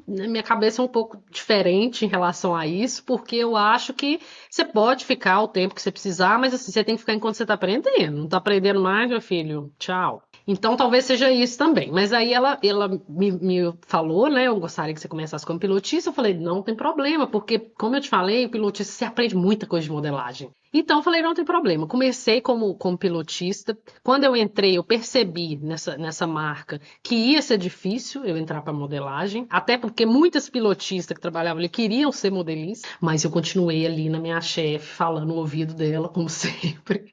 minha cabeça é um pouco diferente em relação a isso, porque eu acho que você pode ficar o tempo que você precisar, mas assim, você tem que ficar enquanto você está aprendendo. Não está aprendendo mais, meu filho? Tchau. Então talvez seja isso também. Mas aí ela me falou, né? Eu gostaria que você começasse como pilotista. Eu falei, não tem problema, porque, como eu te falei, pilotista você aprende muita coisa de modelagem. Então eu falei, não tem problema. Comecei como pilotista. Quando eu entrei, eu percebi nessa marca que ia ser difícil eu entrar para modelagem, até porque muitas pilotistas que trabalhavam ali queriam ser modelistas, mas eu continuei ali na minha chefe, falando no ouvido dela, como sempre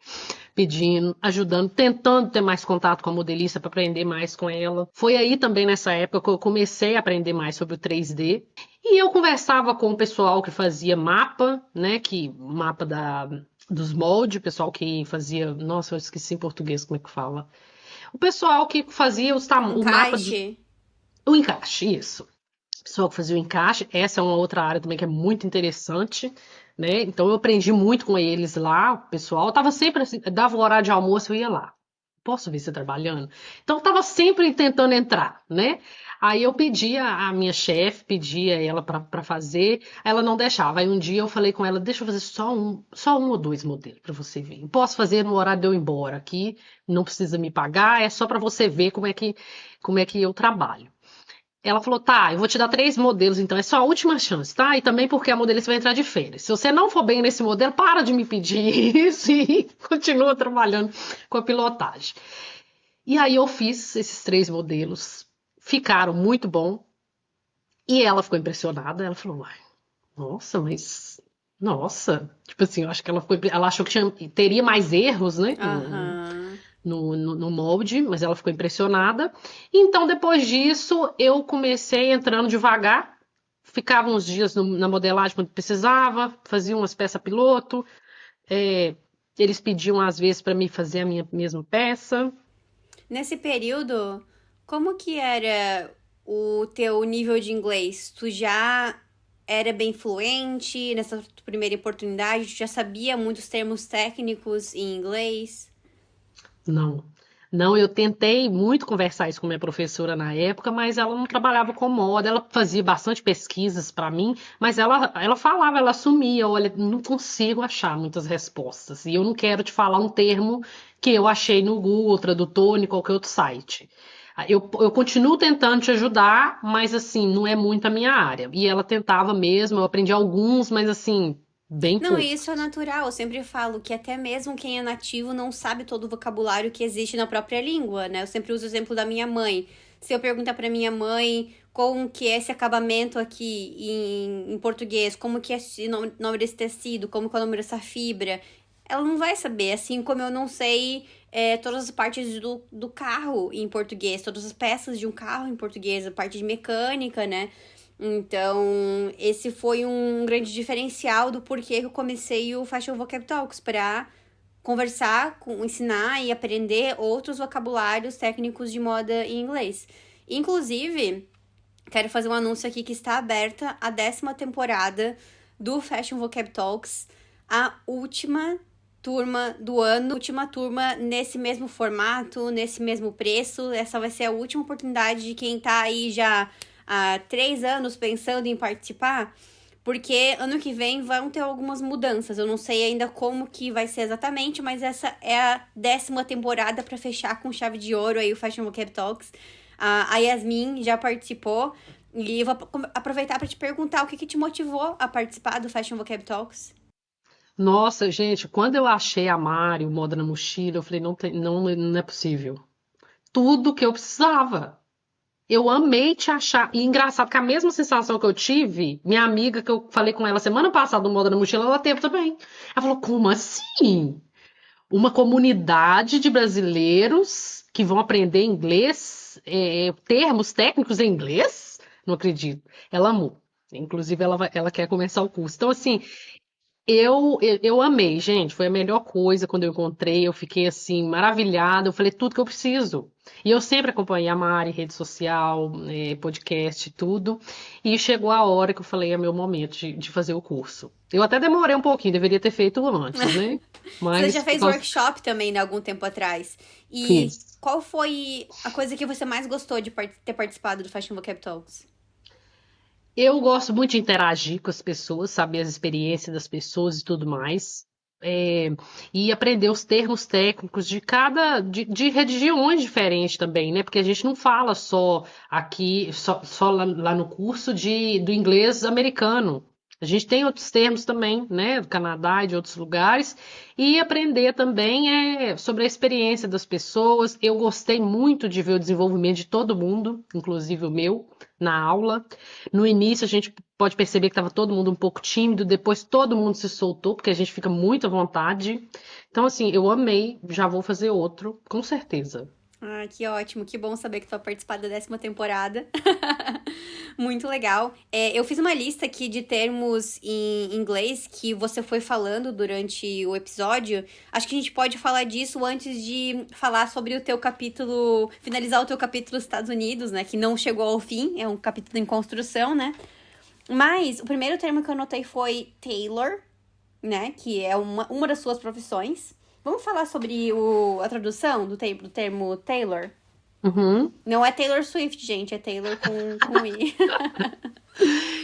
pedindo, ajudando, tentando ter mais contato com a modelista para aprender mais com ela. Foi aí também nessa época que eu comecei a aprender mais sobre o 3D. E eu conversava com o pessoal que fazia mapa, né, que mapa dos moldes, o pessoal que fazia, nossa, eu esqueci em português como é que fala. O pessoal que fazia o mapa Encaixe. o encaixe, isso. O pessoal que fazia o encaixe, essa é uma outra área também que é muito interessante, né? Então eu aprendi muito com eles lá, o pessoal. Eu tava sempre assim, dava o horário de almoço, eu ia lá. Posso ver você trabalhando? Então eu tava sempre tentando entrar, né? Aí eu pedia a minha chefe, pedia ela para fazer, ela não deixava. Aí um dia eu falei com ela, deixa eu fazer só um ou dois modelos para você ver. Eu posso fazer no horário de eu ir embora aqui, não precisa me pagar, é só para você ver como é que eu trabalho. Ela falou, tá, eu vou te dar 3 modelos, então é só a última chance, tá? E também porque a modelista vai entrar de férias. Se você não for bem nesse modelo, para de me pedir isso e continua trabalhando com a pilotagem. E aí eu fiz esses 3 modelos, ficaram muito bom. E ela ficou impressionada, ela falou, uai, nossa, mas... Nossa, tipo assim, eu acho que ela achou que teria mais erros, né? Aham. No molde, mas ela ficou impressionada. Então, depois disso, eu comecei entrando devagar, ficava uns dias na modelagem quando precisava, fazia umas peças piloto, é, eles pediam às vezes para mim fazer a minha mesma peça. Nesse período, como que era o teu nível de inglês? Tu já era bem fluente nessa tua primeira oportunidade? Tu já sabia muitos termos técnicos em inglês? Não. Não, eu tentei muito conversar isso com minha professora na época, mas ela não trabalhava com moda, ela fazia bastante pesquisas para mim, mas ela falava, ela assumia, olha, não consigo achar muitas respostas, e eu não quero te falar um termo que eu achei no Google Tradutor, em qualquer outro site. Eu continuo tentando te ajudar, mas assim, não é muito a minha área. E ela tentava mesmo, eu aprendi alguns, mas assim, bem Não, isso é poucos. natural. Eu sempre falo que até mesmo quem é nativo não sabe todo o vocabulário que existe na própria língua, né? Eu sempre uso o exemplo da minha mãe. Se eu perguntar pra minha mãe como que é esse acabamento aqui em português, como que é esse nome desse tecido, como que é o nome dessa fibra, ela não vai saber. Assim como eu não sei todas as partes do carro em português, todas as peças de um carro em português, a parte de mecânica, né? Então, esse foi um grande diferencial do porquê que eu comecei o Fashion Vocab Talks, para conversar, ensinar e aprender outros vocabulários técnicos de moda em inglês. Inclusive, quero fazer um anúncio aqui que está aberta a 10ª temporada do Fashion Vocab Talks, a última turma do ano, última turma nesse mesmo formato, nesse mesmo preço. Essa vai ser a última oportunidade de quem tá aí já há 3 anos pensando em participar, porque ano que vem vão ter algumas mudanças. Eu não sei ainda como que vai ser exatamente, mas essa é a 10ª temporada para fechar com chave de ouro aí o Fashion Vocab Talks. A Yasmin já participou e eu vou aproveitar para te perguntar o que te motivou a participar do Fashion Vocab Talks. Nossa, gente, quando eu achei a Mari, o Moda na Mochila, eu falei, não é possível. Tudo que eu precisava. Eu amei te achar. E engraçado que a mesma sensação que eu tive, minha amiga que eu falei com ela semana passada do Moda na Mochila, ela teve também. Ela falou, como assim? Uma comunidade de brasileiros que vão aprender inglês, termos técnicos em inglês? Não acredito. Ela amou. Inclusive, ela quer começar o curso. Então, assim, eu amei, gente. Foi a melhor coisa quando eu encontrei. Eu fiquei assim, maravilhada. Eu falei tudo que eu preciso. E eu sempre acompanhei a Mari, rede social, podcast, tudo. E chegou a hora que eu falei, é meu momento de fazer o curso. Eu até demorei um pouquinho, deveria ter feito antes, né? Você já Mas fez workshop também, né, algum tempo atrás. E fiz. qual foi a coisa que você mais gostou de ter participado do Fashion Vocab Talks? Eu gosto muito de interagir com as pessoas, saber as experiências das pessoas e tudo mais. É, e aprender os termos técnicos de regiões diferentes também, né? Porque a gente não fala só aqui, só lá no curso do inglês americano. A gente tem outros termos também, né? Do Canadá e de outros lugares. E aprender também sobre a experiência das pessoas. Eu gostei muito de ver o desenvolvimento de todo mundo, inclusive o meu, na aula. No início a gente pode perceber que estava todo mundo um pouco tímido, depois todo mundo se soltou, porque a gente fica muito à vontade. Então, assim, eu amei, já vou fazer outro, com certeza. Ah, que ótimo, que bom saber que tu vai participar da 10ª temporada. Muito legal. Eu fiz uma lista aqui de termos em inglês que você foi falando durante o episódio. Acho que a gente pode falar disso antes de falar sobre o teu capítulo, finalizar o teu capítulo dos Estados Unidos, né? Que não chegou ao fim, é um capítulo em construção, né? Mas o primeiro termo que eu anotei foi tailor, né? Que é uma das suas profissões. Vamos falar sobre a tradução do termo tailor? Uhum. Não é Taylor Swift, gente, é Taylor com I.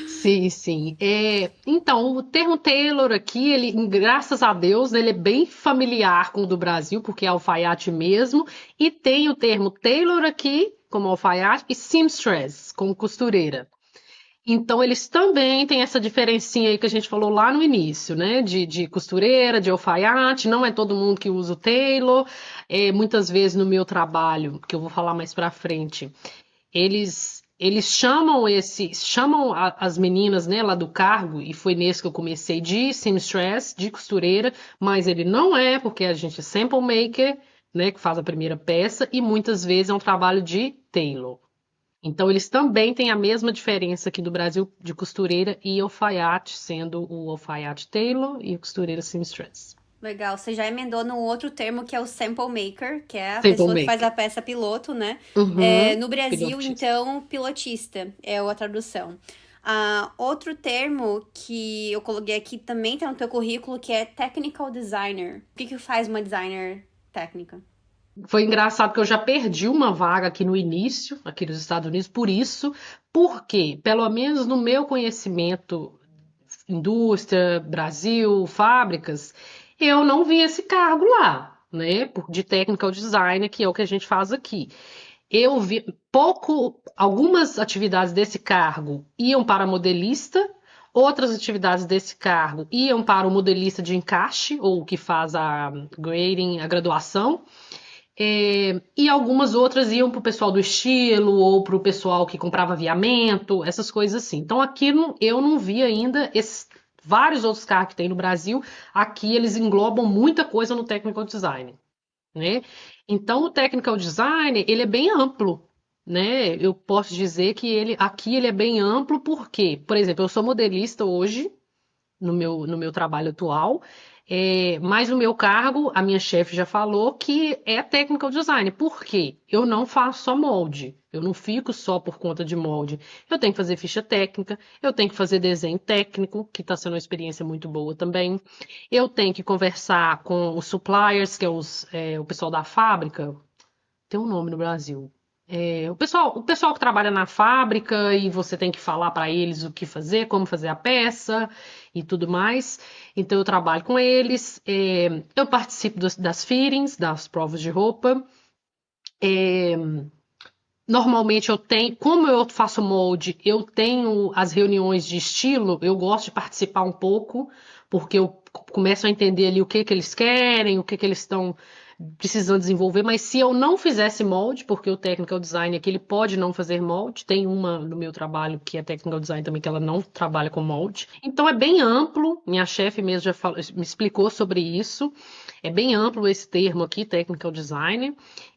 Sim, sim. Então, o termo Taylor aqui, ele, graças a Deus, ele é bem familiar com o do Brasil, porque é alfaiate mesmo, e tem o termo Taylor aqui, como alfaiate, e seamstress, como costureira. Então, eles também têm essa diferencinha aí que a gente falou lá no início, né? De costureira, de alfaiate, não é todo mundo que usa o tailor. Muitas vezes no meu trabalho, que eu vou falar mais pra frente, eles chamam as meninas, né, lá do cargo, e foi nesse que eu comecei de seamstress, de costureira, mas ele não é, porque a gente é sample maker, né, que faz a primeira peça, e muitas vezes é um trabalho de tailor. Então, eles também têm a mesma diferença aqui do Brasil de costureira e alfaiate, sendo o alfaiate tailor e a costureira seamstress. Legal, você já emendou no outro termo que é o sample maker, que é a Sample pessoa que faz maker. a peça piloto, né? Uhum. No Brasil, Pilotista. então, pilotista é a tradução. Outro termo que eu coloquei aqui também tá no teu currículo, que é technical designer. O que faz uma designer técnica? Foi engraçado que eu já perdi uma vaga aqui no início, aqui nos Estados Unidos, por isso, porque, pelo menos no meu conhecimento, indústria, Brasil, fábricas, eu não vi esse cargo lá, né? De technical designer, que é o que a gente faz aqui. Eu vi algumas atividades desse cargo iam para modelista, outras atividades desse cargo iam para o modelista de encaixe, ou o que faz a grading, a graduação. E algumas outras iam para o pessoal do estilo ou para o pessoal que comprava aviamento, essas coisas assim. Então aqui eu não vi ainda esses vários outros carros que tem no Brasil. Aqui eles englobam muita coisa no technical design, né? Então o technical design ele é bem amplo. né? Eu posso dizer que aqui ele é bem amplo, porque, por exemplo, eu sou modelista hoje, no meu trabalho atual. Mas o meu cargo, a minha chefe já falou que é technical design. Por quê? Eu não faço só molde. Eu não fico só por conta de molde. Eu tenho que fazer ficha técnica, eu tenho que fazer desenho técnico, que está sendo uma experiência muito boa também. Eu tenho que conversar com os suppliers, que é o pessoal da fábrica. Tem um nome no Brasil. O pessoal que trabalha na fábrica e você tem que falar para eles o que fazer, como fazer a peça e tudo mais. Então eu trabalho com eles, eu participo das fittings, das provas de roupa. É, Normalmente eu tenho, como eu faço molde, eu tenho as reuniões de estilo, eu gosto de participar um pouco, porque eu começo a entender ali o que que eles querem, o que que eles estão precisando desenvolver, mas se eu não fizesse molde, porque o technical design aqui ele pode não fazer molde, tem uma no meu trabalho que é technical design também que ela não trabalha com molde. Então é bem amplo, minha chefe mesmo me explicou sobre isso. É bem amplo esse termo aqui, technical design.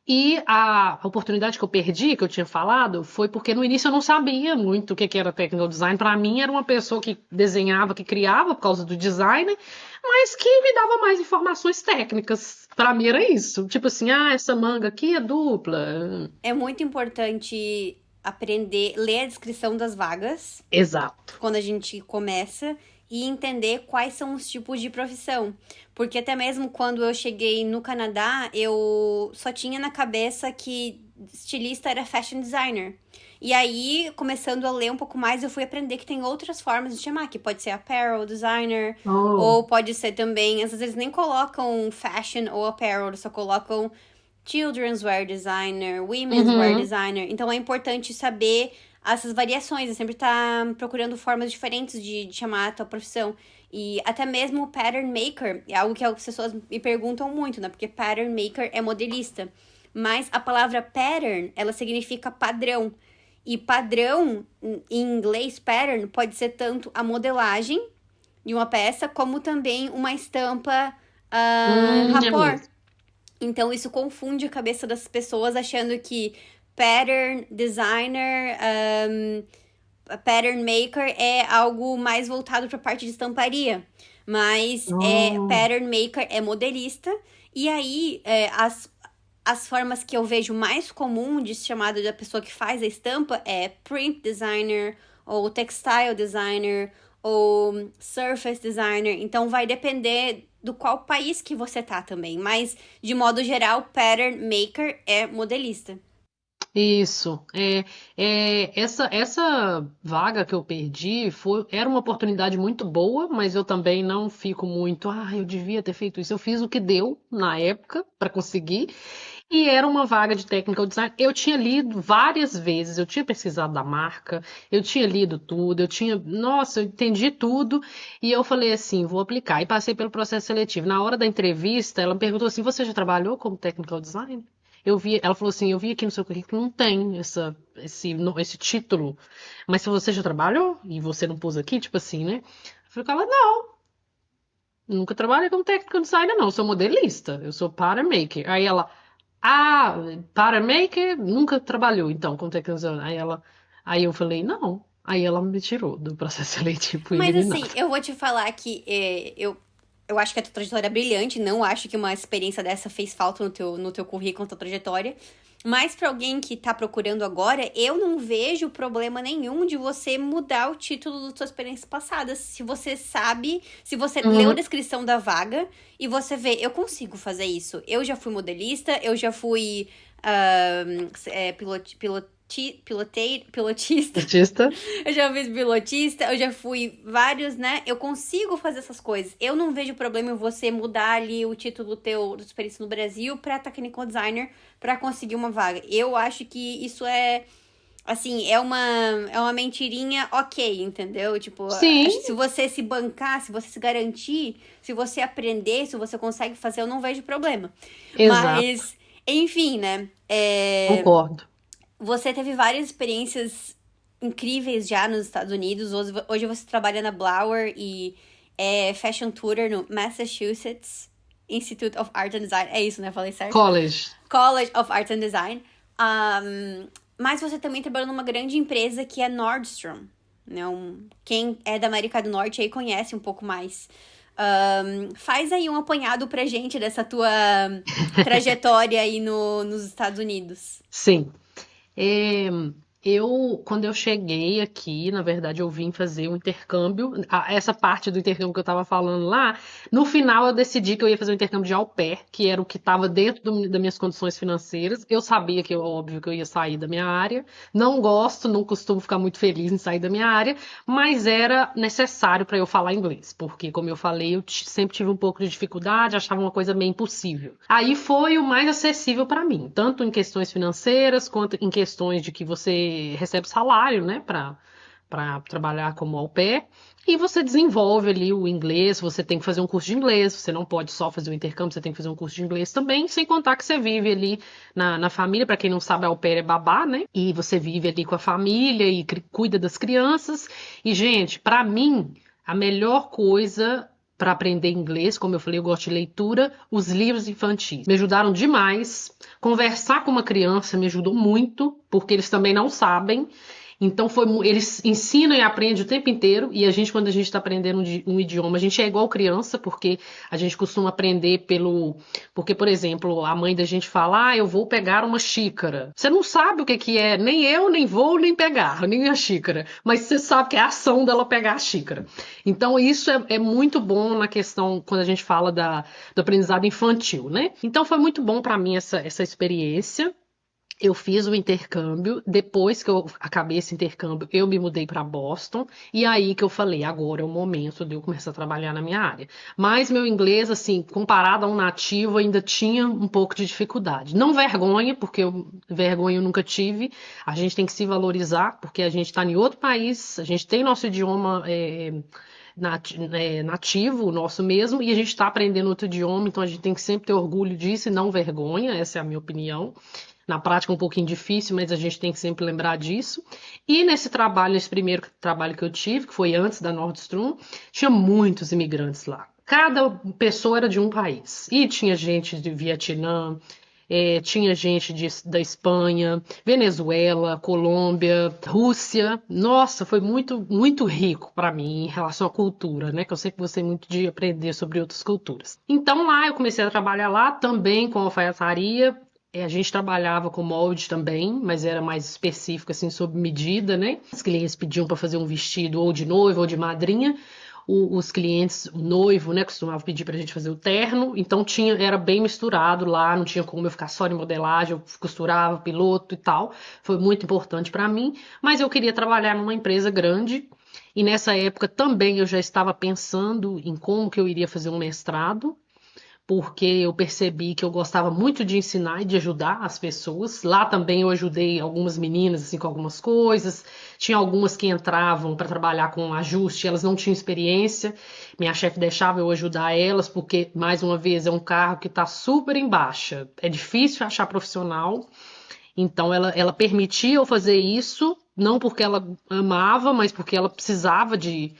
E a oportunidade que eu perdi, que eu tinha falado, foi porque no início eu não sabia muito o que que era technical design. Para mim, era uma pessoa que desenhava, que criava por causa do design, mas que me dava mais informações técnicas. Para mim era isso. Tipo assim, essa manga aqui é dupla. É muito importante aprender, ler a descrição das vagas Exato. quando a gente começa e entender quais são os tipos de profissão. Porque até mesmo quando eu cheguei no Canadá, eu só tinha na cabeça que estilista era fashion designer. E aí, começando a ler um pouco mais, eu fui aprender que tem outras formas de chamar, que pode ser apparel designer, Oh. ou pode ser também, às vezes eles nem colocam fashion ou apparel, eles só colocam children's wear designer, women's wear Uhum. designer. Então é importante saber essas variações, é sempre estar procurando formas diferentes de chamar a tua profissão. E até mesmo o pattern maker é algo que as pessoas me perguntam muito, né? Porque pattern maker é modelista. Mas a palavra pattern, ela significa padrão. E padrão, em inglês, pattern, pode ser tanto a modelagem de uma peça, como também uma estampa É rapport. mesmo. Então, isso confunde a cabeça das pessoas achando que pattern designer, pattern maker é algo mais voltado para a parte de estamparia. Mas Oh. pattern maker é modelista. E aí, as formas que eu vejo mais comum de chamada da pessoa que faz a estampa é print designer, ou textile designer, ou surface designer. Então vai depender do qual país que você tá também. Mas, de modo geral, pattern maker é modelista. Isso. Essa vaga que eu perdi era uma oportunidade muito boa, mas eu também não fico muito. Eu devia ter feito isso. Eu fiz o que deu na época para conseguir, e era uma vaga de technical design. Eu tinha lido várias vezes, eu tinha pesquisado da marca, eu tinha lido tudo, nossa, eu entendi tudo, e eu falei assim, vou aplicar. E passei pelo processo seletivo. Na hora da entrevista, ela me perguntou assim: você já trabalhou como technical design? Ela falou assim, eu vi aqui no seu currículo, não tem esse título, mas se você já trabalhou e você não pôs aqui, tipo assim, né? Eu falei com ela, não, nunca trabalhei como técnico designer, não, eu sou modelista, eu sou pattern maker. Aí ela, pattern maker, nunca trabalhou, então, como técnico designer. Aí eu falei, não. Aí ela me tirou do processo seletivo, fui Mas assim, eliminada. eu vou te falar que eu acho que a tua trajetória é brilhante, não acho que uma experiência dessa fez falta no teu currículo, na tua trajetória. Mas pra alguém que tá procurando agora, eu não vejo problema nenhum de você mudar o título das suas experiências passadas. Se você sabe, se você leu a Uhum. descrição da vaga e você vê, eu consigo fazer isso. Eu já fui modelista, eu já fui pilotista. Artista? Eu já fiz pilotista, eu já fui vários, né? Eu consigo fazer essas coisas. Eu não vejo problema em você mudar ali o título teu do experiência no Brasil pra technical designer pra conseguir uma vaga. Eu acho que isso é, assim, é uma mentirinha ok, entendeu? Tipo, acho Sim, que se você se bancar, se você se garantir, se você aprender, se você consegue fazer, eu não vejo problema. exato, Mas, enfim, né? concordo. Você teve várias experiências incríveis já nos Estados Unidos. Hoje você trabalha na Blower e é fashion tutor no Massachusetts Institute of Art and Design. É isso, né? Falei certo? College. College of Art and Design. Um, Mas você também trabalhou numa grande empresa que é Nordstrom, né? Quem é da América do Norte aí conhece um pouco mais. Faz aí um apanhado pra gente dessa tua trajetória aí nos Estados Unidos. Sim. É, quando eu cheguei aqui, na verdade, eu vim fazer um intercâmbio. Essa parte do intercâmbio que eu estava falando lá, no final eu decidi que eu ia fazer um intercâmbio de au pair, que era o que estava dentro das minhas condições financeiras. Eu sabia que, óbvio, que eu ia sair da minha área. Não gosto, não costumo ficar muito feliz em sair da minha área, mas era necessário para eu falar inglês, porque, como eu falei, eu sempre tive um pouco de dificuldade, achava uma coisa meio impossível. Aí foi o mais acessível para mim, tanto em questões financeiras quanto em questões de que você recebe salário, né, para trabalhar como au pair. E você desenvolve ali o inglês, você tem que fazer um curso de inglês, você não pode só fazer o intercâmbio, você tem que fazer um curso de inglês também, sem contar que você vive ali na família, para quem não sabe, au pair é babá, né? E você vive ali com a família e cuida das crianças. E, gente, para mim, a melhor coisa para aprender inglês, como eu falei, eu gosto de leitura, os livros infantis. Me ajudaram demais. Conversar com uma criança me ajudou muito, porque eles também não sabem. Então eles ensinam e aprendem o tempo inteiro, e a gente, quando a gente está aprendendo um idioma, a gente é igual criança, porque a gente costuma aprender porque, por exemplo, a mãe da gente fala, eu vou pegar uma xícara. Você não sabe o que que é, nem eu, nem vou, nem pegar, nem a xícara. Mas você sabe que é a ação dela pegar a xícara. Então, isso é muito bom na questão, quando a gente fala do aprendizado infantil, né? Então, foi muito bom para mim essa experiência. Eu fiz o intercâmbio, depois que eu acabei esse intercâmbio, eu me mudei para Boston, e aí que eu falei, agora é o momento de eu começar a trabalhar na minha área. Mas meu inglês, assim, comparado a um nativo, ainda tinha um pouco de dificuldade. Não vergonha, porque vergonha eu nunca tive, a gente tem que se valorizar, porque a gente está em outro país, a gente tem nosso idioma nativo, o nosso mesmo, e a gente está aprendendo outro idioma, então a gente tem que sempre ter orgulho disso e não vergonha, essa é a minha opinião. Na prática é um pouquinho difícil, mas a gente tem que sempre lembrar disso. E nesse primeiro trabalho que eu tive, que foi antes da Nordstrom, tinha muitos imigrantes lá. Cada pessoa era de um país. E tinha gente de Vietnã, tinha gente da Espanha, Venezuela, Colômbia, Rússia. Nossa, foi muito, muito rico para mim em relação à cultura, né? Que eu sempre gostei muito de aprender sobre outras culturas. Então lá eu comecei a trabalhar lá também com alfaiataria. A gente trabalhava com molde também, mas era mais específico, assim, sob medida, né? Os clientes pediam para fazer um vestido ou de noiva ou de madrinha. Os clientes, o noivo, né, costumavam pedir pra gente fazer o terno, então era bem misturado lá, não tinha como eu ficar só em modelagem, eu costurava piloto e tal. Foi muito importante para mim, mas eu queria trabalhar numa empresa grande. E nessa época também eu já estava pensando em como que eu iria fazer um mestrado, porque eu percebi que eu gostava muito de ensinar e de ajudar as pessoas. Lá também eu ajudei algumas meninas assim com algumas coisas. Tinha algumas que entravam para trabalhar com ajuste, elas não tinham experiência. Minha chefe deixava eu ajudar elas, porque mais uma vez é um cargo que está super em baixa. É difícil achar profissional. Então ela permitia eu fazer isso, não porque ela amava, mas porque ela precisava de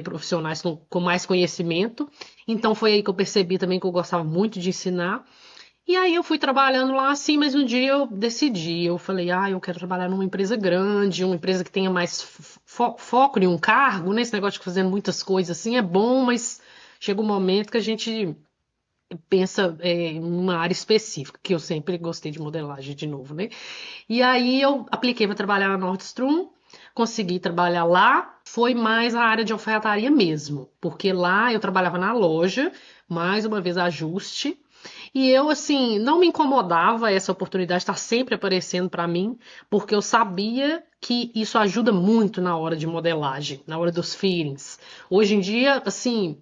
profissionais com mais conhecimento. Então foi aí que eu percebi também que eu gostava muito de ensinar. E aí eu fui trabalhando lá assim, mas um dia eu decidi, eu falei, eu quero trabalhar numa empresa grande, uma empresa que tenha mais foco em um cargo, né? Esse negócio de fazendo muitas coisas assim é bom, mas chega um momento que a gente pensa em uma área específica, que eu sempre gostei de modelagem de novo, né? E aí eu apliquei para trabalhar na Nordstrom, consegui trabalhar lá, foi mais a área de alfaiataria mesmo, porque lá eu trabalhava na loja, mais uma vez ajuste, e eu assim, não me incomodava essa oportunidade estar sempre aparecendo para mim, porque eu sabia que isso ajuda muito na hora de modelagem, na hora dos fittings. Hoje em dia, assim,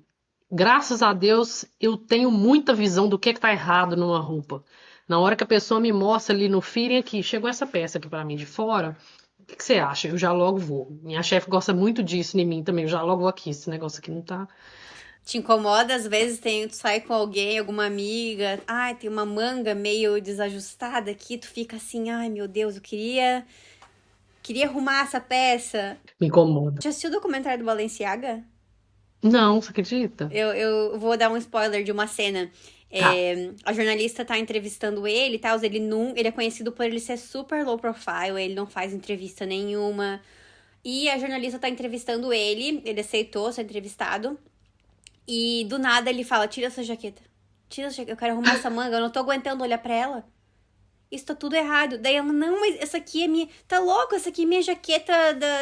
graças a Deus, eu tenho muita visão do que está errado numa roupa. Na hora que a pessoa me mostra ali no feeling aqui, chegou essa peça aqui para mim de fora, o que você acha? Eu já logo vou. Minha chefe gosta muito disso em mim também, eu já logo vou aqui, esse negócio aqui não tá. Te incomoda, às vezes tu sai com alguém, alguma amiga, tem uma manga meio desajustada aqui, tu fica assim, meu Deus, eu queria arrumar essa peça. Me incomoda. Já assistiu o documentário do Balenciaga? Não, você acredita? Eu vou dar um spoiler de uma cena. Tá. A jornalista tá entrevistando ele e tal, ele é conhecido por ele ser super low profile, ele não faz entrevista nenhuma. E a jornalista tá entrevistando ele aceitou ser entrevistado. E do nada ele fala: tira essa jaqueta. Tira essa jaqueta, eu quero arrumar essa manga, eu não tô aguentando olhar pra ela. Isso tá tudo errado. Daí ela: não, mas essa aqui é minha. Tá louco? Essa aqui é minha jaqueta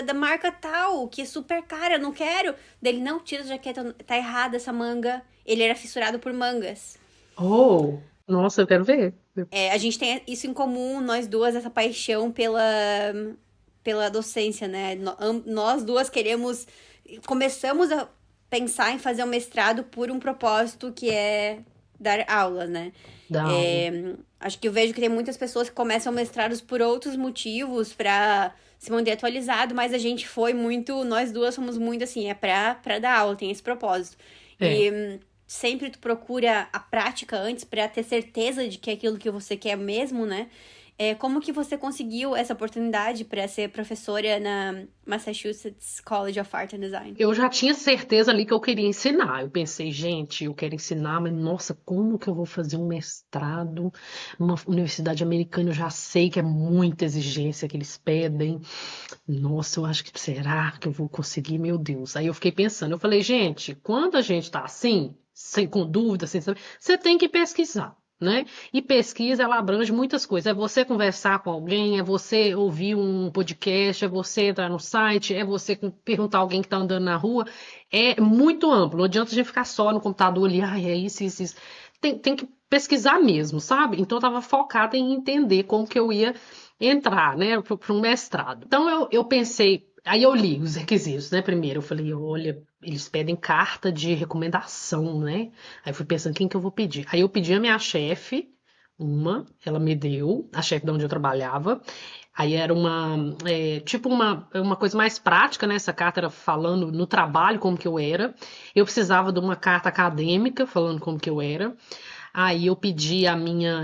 da marca tal, que é super cara, eu não quero. Daí ele: não, tira a jaqueta, tá errada essa manga. Ele era fissurado por mangas. Oh, nossa, eu quero ver. A gente tem isso em comum, nós duas, essa paixão pela docência, né? Nós duas começamos a pensar em fazer um mestrado por um propósito que é dar aula, né? Da aula. Acho que eu vejo que tem muitas pessoas que começam mestrados por outros motivos, pra se manter atualizado, mas a gente nós duas somos muito assim, pra dar aula, tem esse propósito. É. E sempre tu procura a prática antes pra ter certeza de que é aquilo que você quer mesmo, né? Como que você conseguiu essa oportunidade pra ser professora na Massachusetts College of Art and Design? Eu já tinha certeza ali que eu queria ensinar. Eu pensei, gente, eu quero ensinar, mas nossa, como que eu vou fazer um mestrado numa universidade americana? Eu já sei que é muita exigência que eles pedem. Nossa, eu acho que será que eu vou conseguir? Meu Deus. Aí eu fiquei pensando, eu falei, gente, quando a gente tá assim, com dúvida, sem saber, você tem que pesquisar. Né? E pesquisa, ela abrange muitas coisas. É você conversar com alguém, é você ouvir um podcast, é você entrar no site, é você perguntar a alguém que está andando na rua. É muito amplo. Não adianta a gente ficar só no computador ali, ai, é isso, isso, isso. Tem que pesquisar mesmo, sabe? Então eu estava focada em entender como que eu ia entrar, né, para um mestrado. Então eu pensei, aí eu li os requisitos, né, primeiro. Eu falei, olha, eles pedem carta de recomendação, né? Aí fui pensando quem que eu vou pedir. Aí eu pedi a minha chefe, ela me deu, a chefe de onde eu trabalhava. Aí era tipo uma coisa mais prática, né? Essa carta era falando no trabalho como que eu era. Eu precisava de uma carta acadêmica falando como que eu era. Aí eu pedi a minha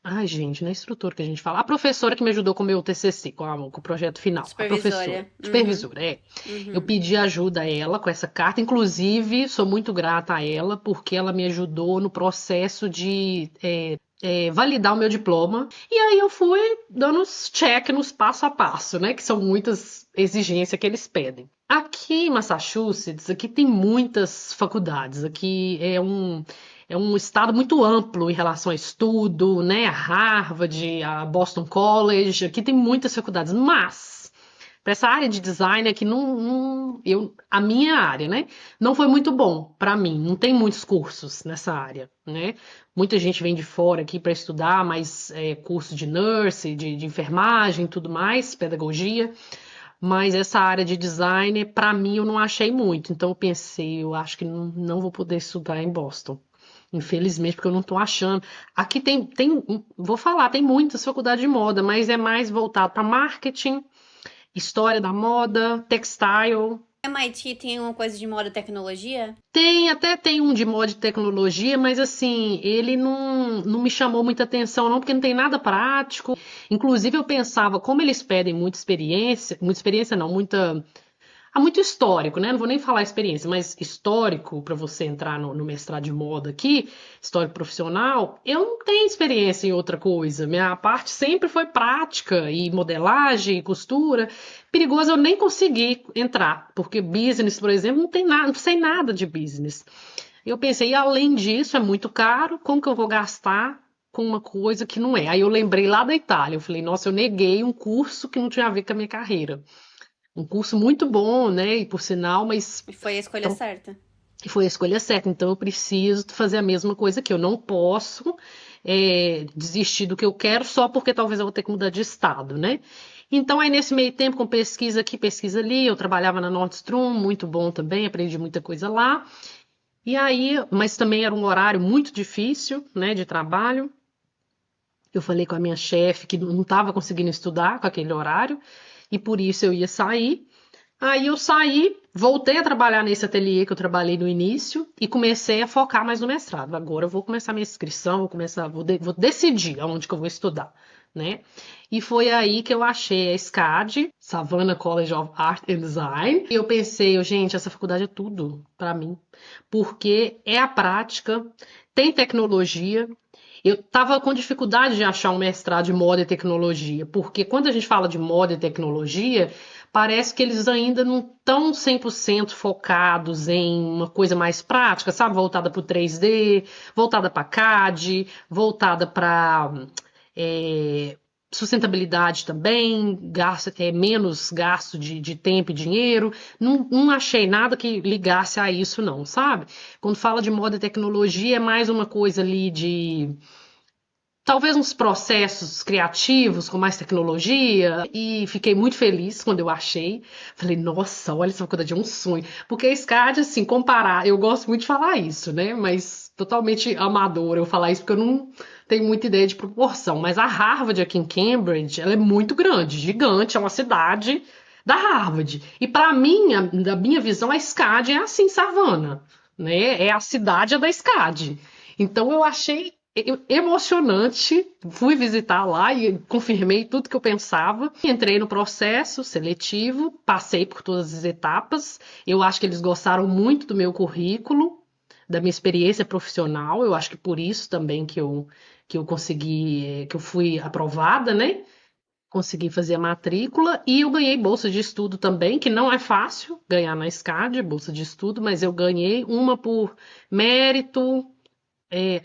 ai, gente, não é instrutor que a gente fala. A professora que me ajudou com o meu TCC, com o projeto final. A professora, Supervisória. Uhum, supervisora, é. Eu uhum. pedi ajuda a ela com essa carta. Inclusive, sou muito grata a ela, porque ela me ajudou no processo de validar o meu diploma. E aí eu fui dando os check nos passo a passo, né? Que são muitas exigências que eles pedem. Aqui em Massachusetts, aqui tem muitas faculdades. Aqui é um estado muito amplo em relação a estudo, né? A Harvard, a Boston College, aqui tem muitas faculdades, mas para essa área de design aqui a minha área, né? Não foi muito bom para mim. Não tem muitos cursos nessa área, né? Muita gente vem de fora aqui para estudar, mas curso de nurse, de enfermagem, tudo mais, pedagogia. Mas essa área de design, para mim, eu não achei muito. Então eu pensei, eu acho que não vou poder estudar em Boston. Infelizmente, porque eu não estou achando. Aqui vou falar, tem muitas faculdades de moda, mas é mais voltado para marketing, história da moda, textile. MIT tem uma coisa de moda e tecnologia? Até tem um de moda de tecnologia, mas assim, ele não me chamou muita atenção, não, porque não tem nada prático. Inclusive, eu pensava, como eles pedem muita experiência não, muito histórico, né? Não vou nem falar experiência, mas histórico para você entrar no mestrado de moda aqui, histórico profissional. Eu não tenho experiência em outra coisa. Minha parte sempre foi prática e modelagem, e costura. Perigoso eu nem consegui entrar, porque business, por exemplo, não tem nada, não sei nada de business. Eu pensei, e além disso, é muito caro, como que eu vou gastar com uma coisa que não é? Aí eu lembrei lá da Itália, eu falei, nossa, eu neguei um curso que não tinha a ver com a minha carreira. Um curso muito bom, né? E por sinal, mas E foi a escolha então, certa. foi a escolha certa. Então eu preciso fazer a mesma coisa que eu não posso desistir do que eu quero só porque talvez eu vou ter que mudar de estado, né? Então aí nesse meio tempo, com pesquisa aqui, pesquisa ali, eu trabalhava na Nordstrom, muito bom também, aprendi muita coisa lá. E aí, mas também era um horário muito difícil, né, de trabalho. Eu falei com a minha chefe que não estava conseguindo estudar com aquele horário e por isso eu ia sair. Aí eu saí, voltei a trabalhar nesse ateliê que eu trabalhei no início e comecei a focar mais no mestrado. Agora eu vou começar minha inscrição, vou decidir aonde que eu vou estudar, né? E foi aí que eu achei a SCAD, Savannah College of Art and Design. E eu pensei, gente, essa faculdade é tudo para mim, porque é a prática, tem tecnologia. Eu estava com dificuldade de achar um mestrado de moda e tecnologia, porque quando a gente fala de moda e tecnologia, parece que eles ainda não estão 100% focados em uma coisa mais prática, sabe? Voltada para o 3D, voltada para CAD, voltada para sustentabilidade também, menos gasto de tempo e dinheiro. Não achei nada que ligasse a isso, não, sabe? Quando fala de moda e tecnologia, é mais uma coisa ali de talvez uns processos criativos com mais tecnologia, e fiquei muito feliz quando eu achei. Falei, nossa, olha, essa faculdade é um sonho. Porque a SCAD, assim, comparar, eu gosto muito de falar isso, né? Mas totalmente amador eu falar isso, porque eu não tenho muita ideia de proporção. Mas a Harvard aqui em Cambridge, ela é muito grande, gigante, é uma cidade da Harvard. E para mim, da minha visão, a SCAD é assim, Savannah, né? É a cidade da SCAD. Então eu achei emocionante. Fui visitar lá e confirmei tudo que eu pensava. Entrei no processo seletivo, passei por todas as etapas. Eu acho que eles gostaram muito do meu currículo, da minha experiência profissional. Eu acho que por isso também que eu consegui, que eu fui aprovada, né? Consegui fazer a matrícula e eu ganhei bolsa de estudo também, que não é fácil ganhar na SCAD, bolsa de estudo, mas eu ganhei uma por mérito,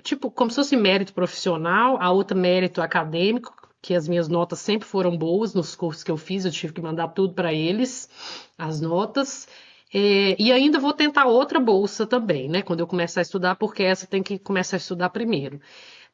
tipo, como se fosse mérito profissional, a outra mérito acadêmico, que as minhas notas sempre foram boas nos cursos que eu fiz, eu tive que mandar tudo para eles, as notas. E ainda vou tentar outra bolsa também, né? Quando eu começar a estudar, porque essa tem que começar a estudar primeiro,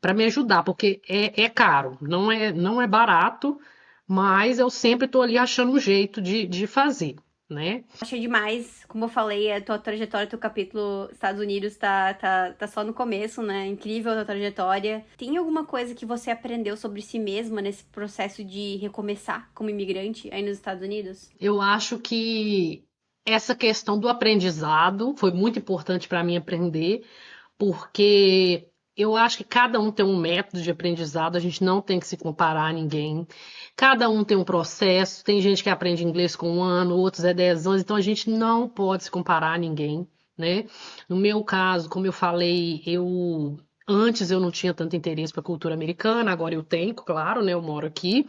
para me ajudar, porque é caro, não é barato, mas eu sempre estou ali achando um jeito de fazer, né? Achei demais, como eu falei, a tua trajetória, teu capítulo Estados Unidos tá só no começo, né? Incrível a tua trajetória. Tem alguma coisa que você aprendeu sobre si mesma nesse processo de recomeçar como imigrante aí nos Estados Unidos? Eu acho que essa questão do aprendizado foi muito importante para mim aprender, porque eu acho que cada um tem um método de aprendizado, a gente não tem que se comparar a ninguém. Cada um tem um processo, tem gente que aprende inglês com 1 ano, outros é 10 anos, então a gente não pode se comparar a ninguém, né? No meu caso, como eu falei, antes eu não tinha tanto interesse para a cultura americana, agora eu tenho, claro, né? Eu moro aqui.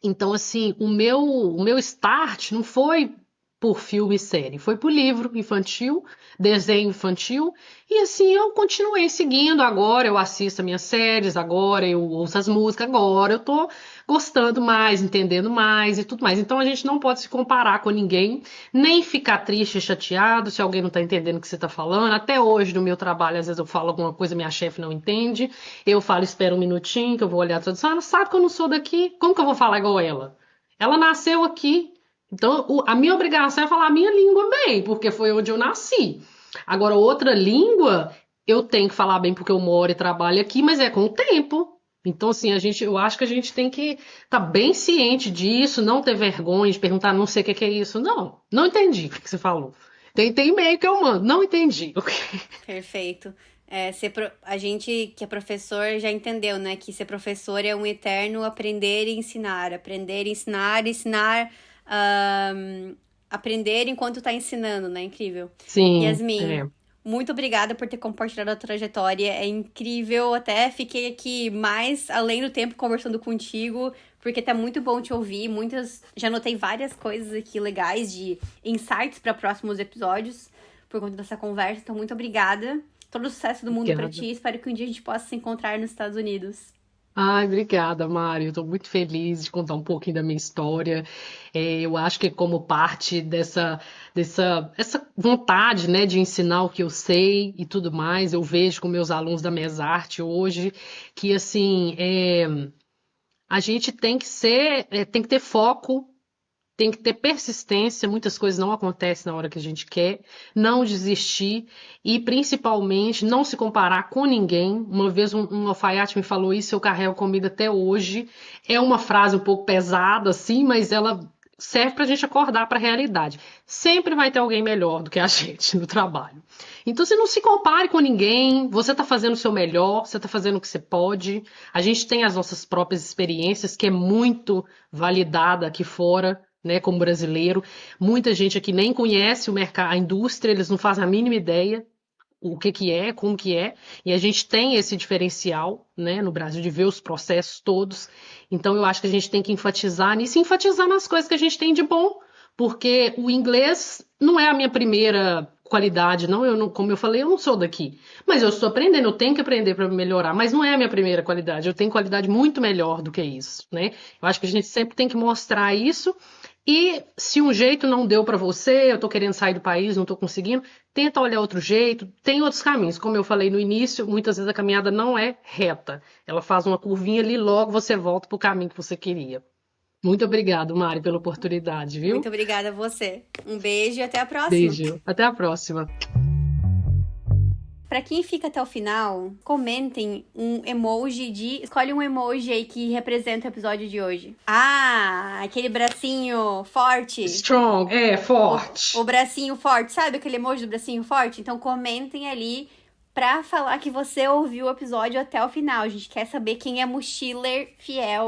Então, assim, o meu start não foi por filme e série, foi por livro infantil, desenho infantil, e assim eu continuei seguindo. Agora eu assisto as minhas séries, agora eu ouço as músicas, agora eu tô gostando mais, entendendo mais e tudo mais. Então a gente não pode se comparar com ninguém, nem ficar triste e chateado se alguém não tá entendendo o que você tá falando. Até hoje, no meu trabalho, às vezes eu falo alguma coisa, minha chefe não entende. Eu falo, espera um minutinho, que eu vou olhar a tradução. Ela sabe que eu não sou daqui. Como que eu vou falar igual ela? Ela nasceu aqui. Então, a minha obrigação é falar a minha língua bem, porque foi onde eu nasci. Agora, outra língua, eu tenho que falar bem porque eu moro e trabalho aqui, mas é com o tempo. Então, assim, eu acho que a gente tem que estar bem ciente disso, não ter vergonha de perguntar, não sei o que que é isso. Não, não entendi o que você falou. Tem e-mail que eu mando, não entendi. Perfeito. A gente que é professor já entendeu, né? Que ser professor é um eterno aprender e ensinar. Aprender, ensinar, ensinar, aprender enquanto tá ensinando, né? Incrível. Sim, Yasmin, muito obrigada por ter compartilhado a trajetória. É incrível. Até fiquei aqui mais além do tempo conversando contigo, porque tá muito bom te ouvir. Já anotei várias coisas aqui legais de insights para próximos episódios por conta dessa conversa. Então, muito obrigada. Todo o sucesso do mundo pra obrigada. ti. Espero que um dia a gente possa se encontrar nos Estados Unidos. Ai, obrigada, Mário. Estou muito feliz de contar um pouquinho da minha história. Eu acho que como parte dessa vontade, né, de ensinar o que eu sei e tudo mais, eu vejo com meus alunos da Mesarte hoje que assim a gente tem que ter foco, tem que ter persistência, muitas coisas não acontecem na hora que a gente quer, não desistir e principalmente não se comparar com ninguém. Uma vez um alfaiate me falou isso, eu carrego comigo até hoje. É uma frase um pouco pesada assim, mas ela serve para a gente acordar para a realidade. Sempre vai ter alguém melhor do que a gente no trabalho. Então você não se compare com ninguém, você está fazendo o seu melhor, você está fazendo o que você pode. A gente tem as nossas próprias experiências, que é muito validada aqui fora, né, como brasileiro. Muita gente aqui nem conhece o mercado, a indústria, eles não fazem a mínima ideia o que que é, como que é, e a gente tem esse diferencial, né, no Brasil, de ver os processos todos. Então eu acho que a gente tem que enfatizar nisso, e enfatizar nas coisas que a gente tem de bom, porque o inglês não é a minha primeira qualidade, não, eu não, como eu falei, eu não sou daqui, mas eu estou aprendendo, eu tenho que aprender para melhorar, mas não é a minha primeira qualidade, eu tenho qualidade muito melhor do que isso, né? Eu acho que a gente sempre tem que mostrar isso. E se um jeito não deu para você, eu estou querendo sair do país, não estou conseguindo, tenta olhar outro jeito, tem outros caminhos. Como eu falei no início, muitas vezes a caminhada não é reta. Ela faz uma curvinha ali, logo você volta para o caminho que você queria. Muito obrigado, Mari, pela oportunidade, Muito viu? obrigada a você. Um beijo e até a próxima. Beijo. Até a próxima. Pra quem fica até o final, comentem um emoji de... Escolhe um emoji aí que representa o episódio de hoje. Ah, aquele bracinho forte. Strong, forte. O bracinho forte, sabe aquele emoji do bracinho forte? Então comentem ali pra falar que você ouviu o episódio até o final. A gente quer saber quem é mochiler fiel,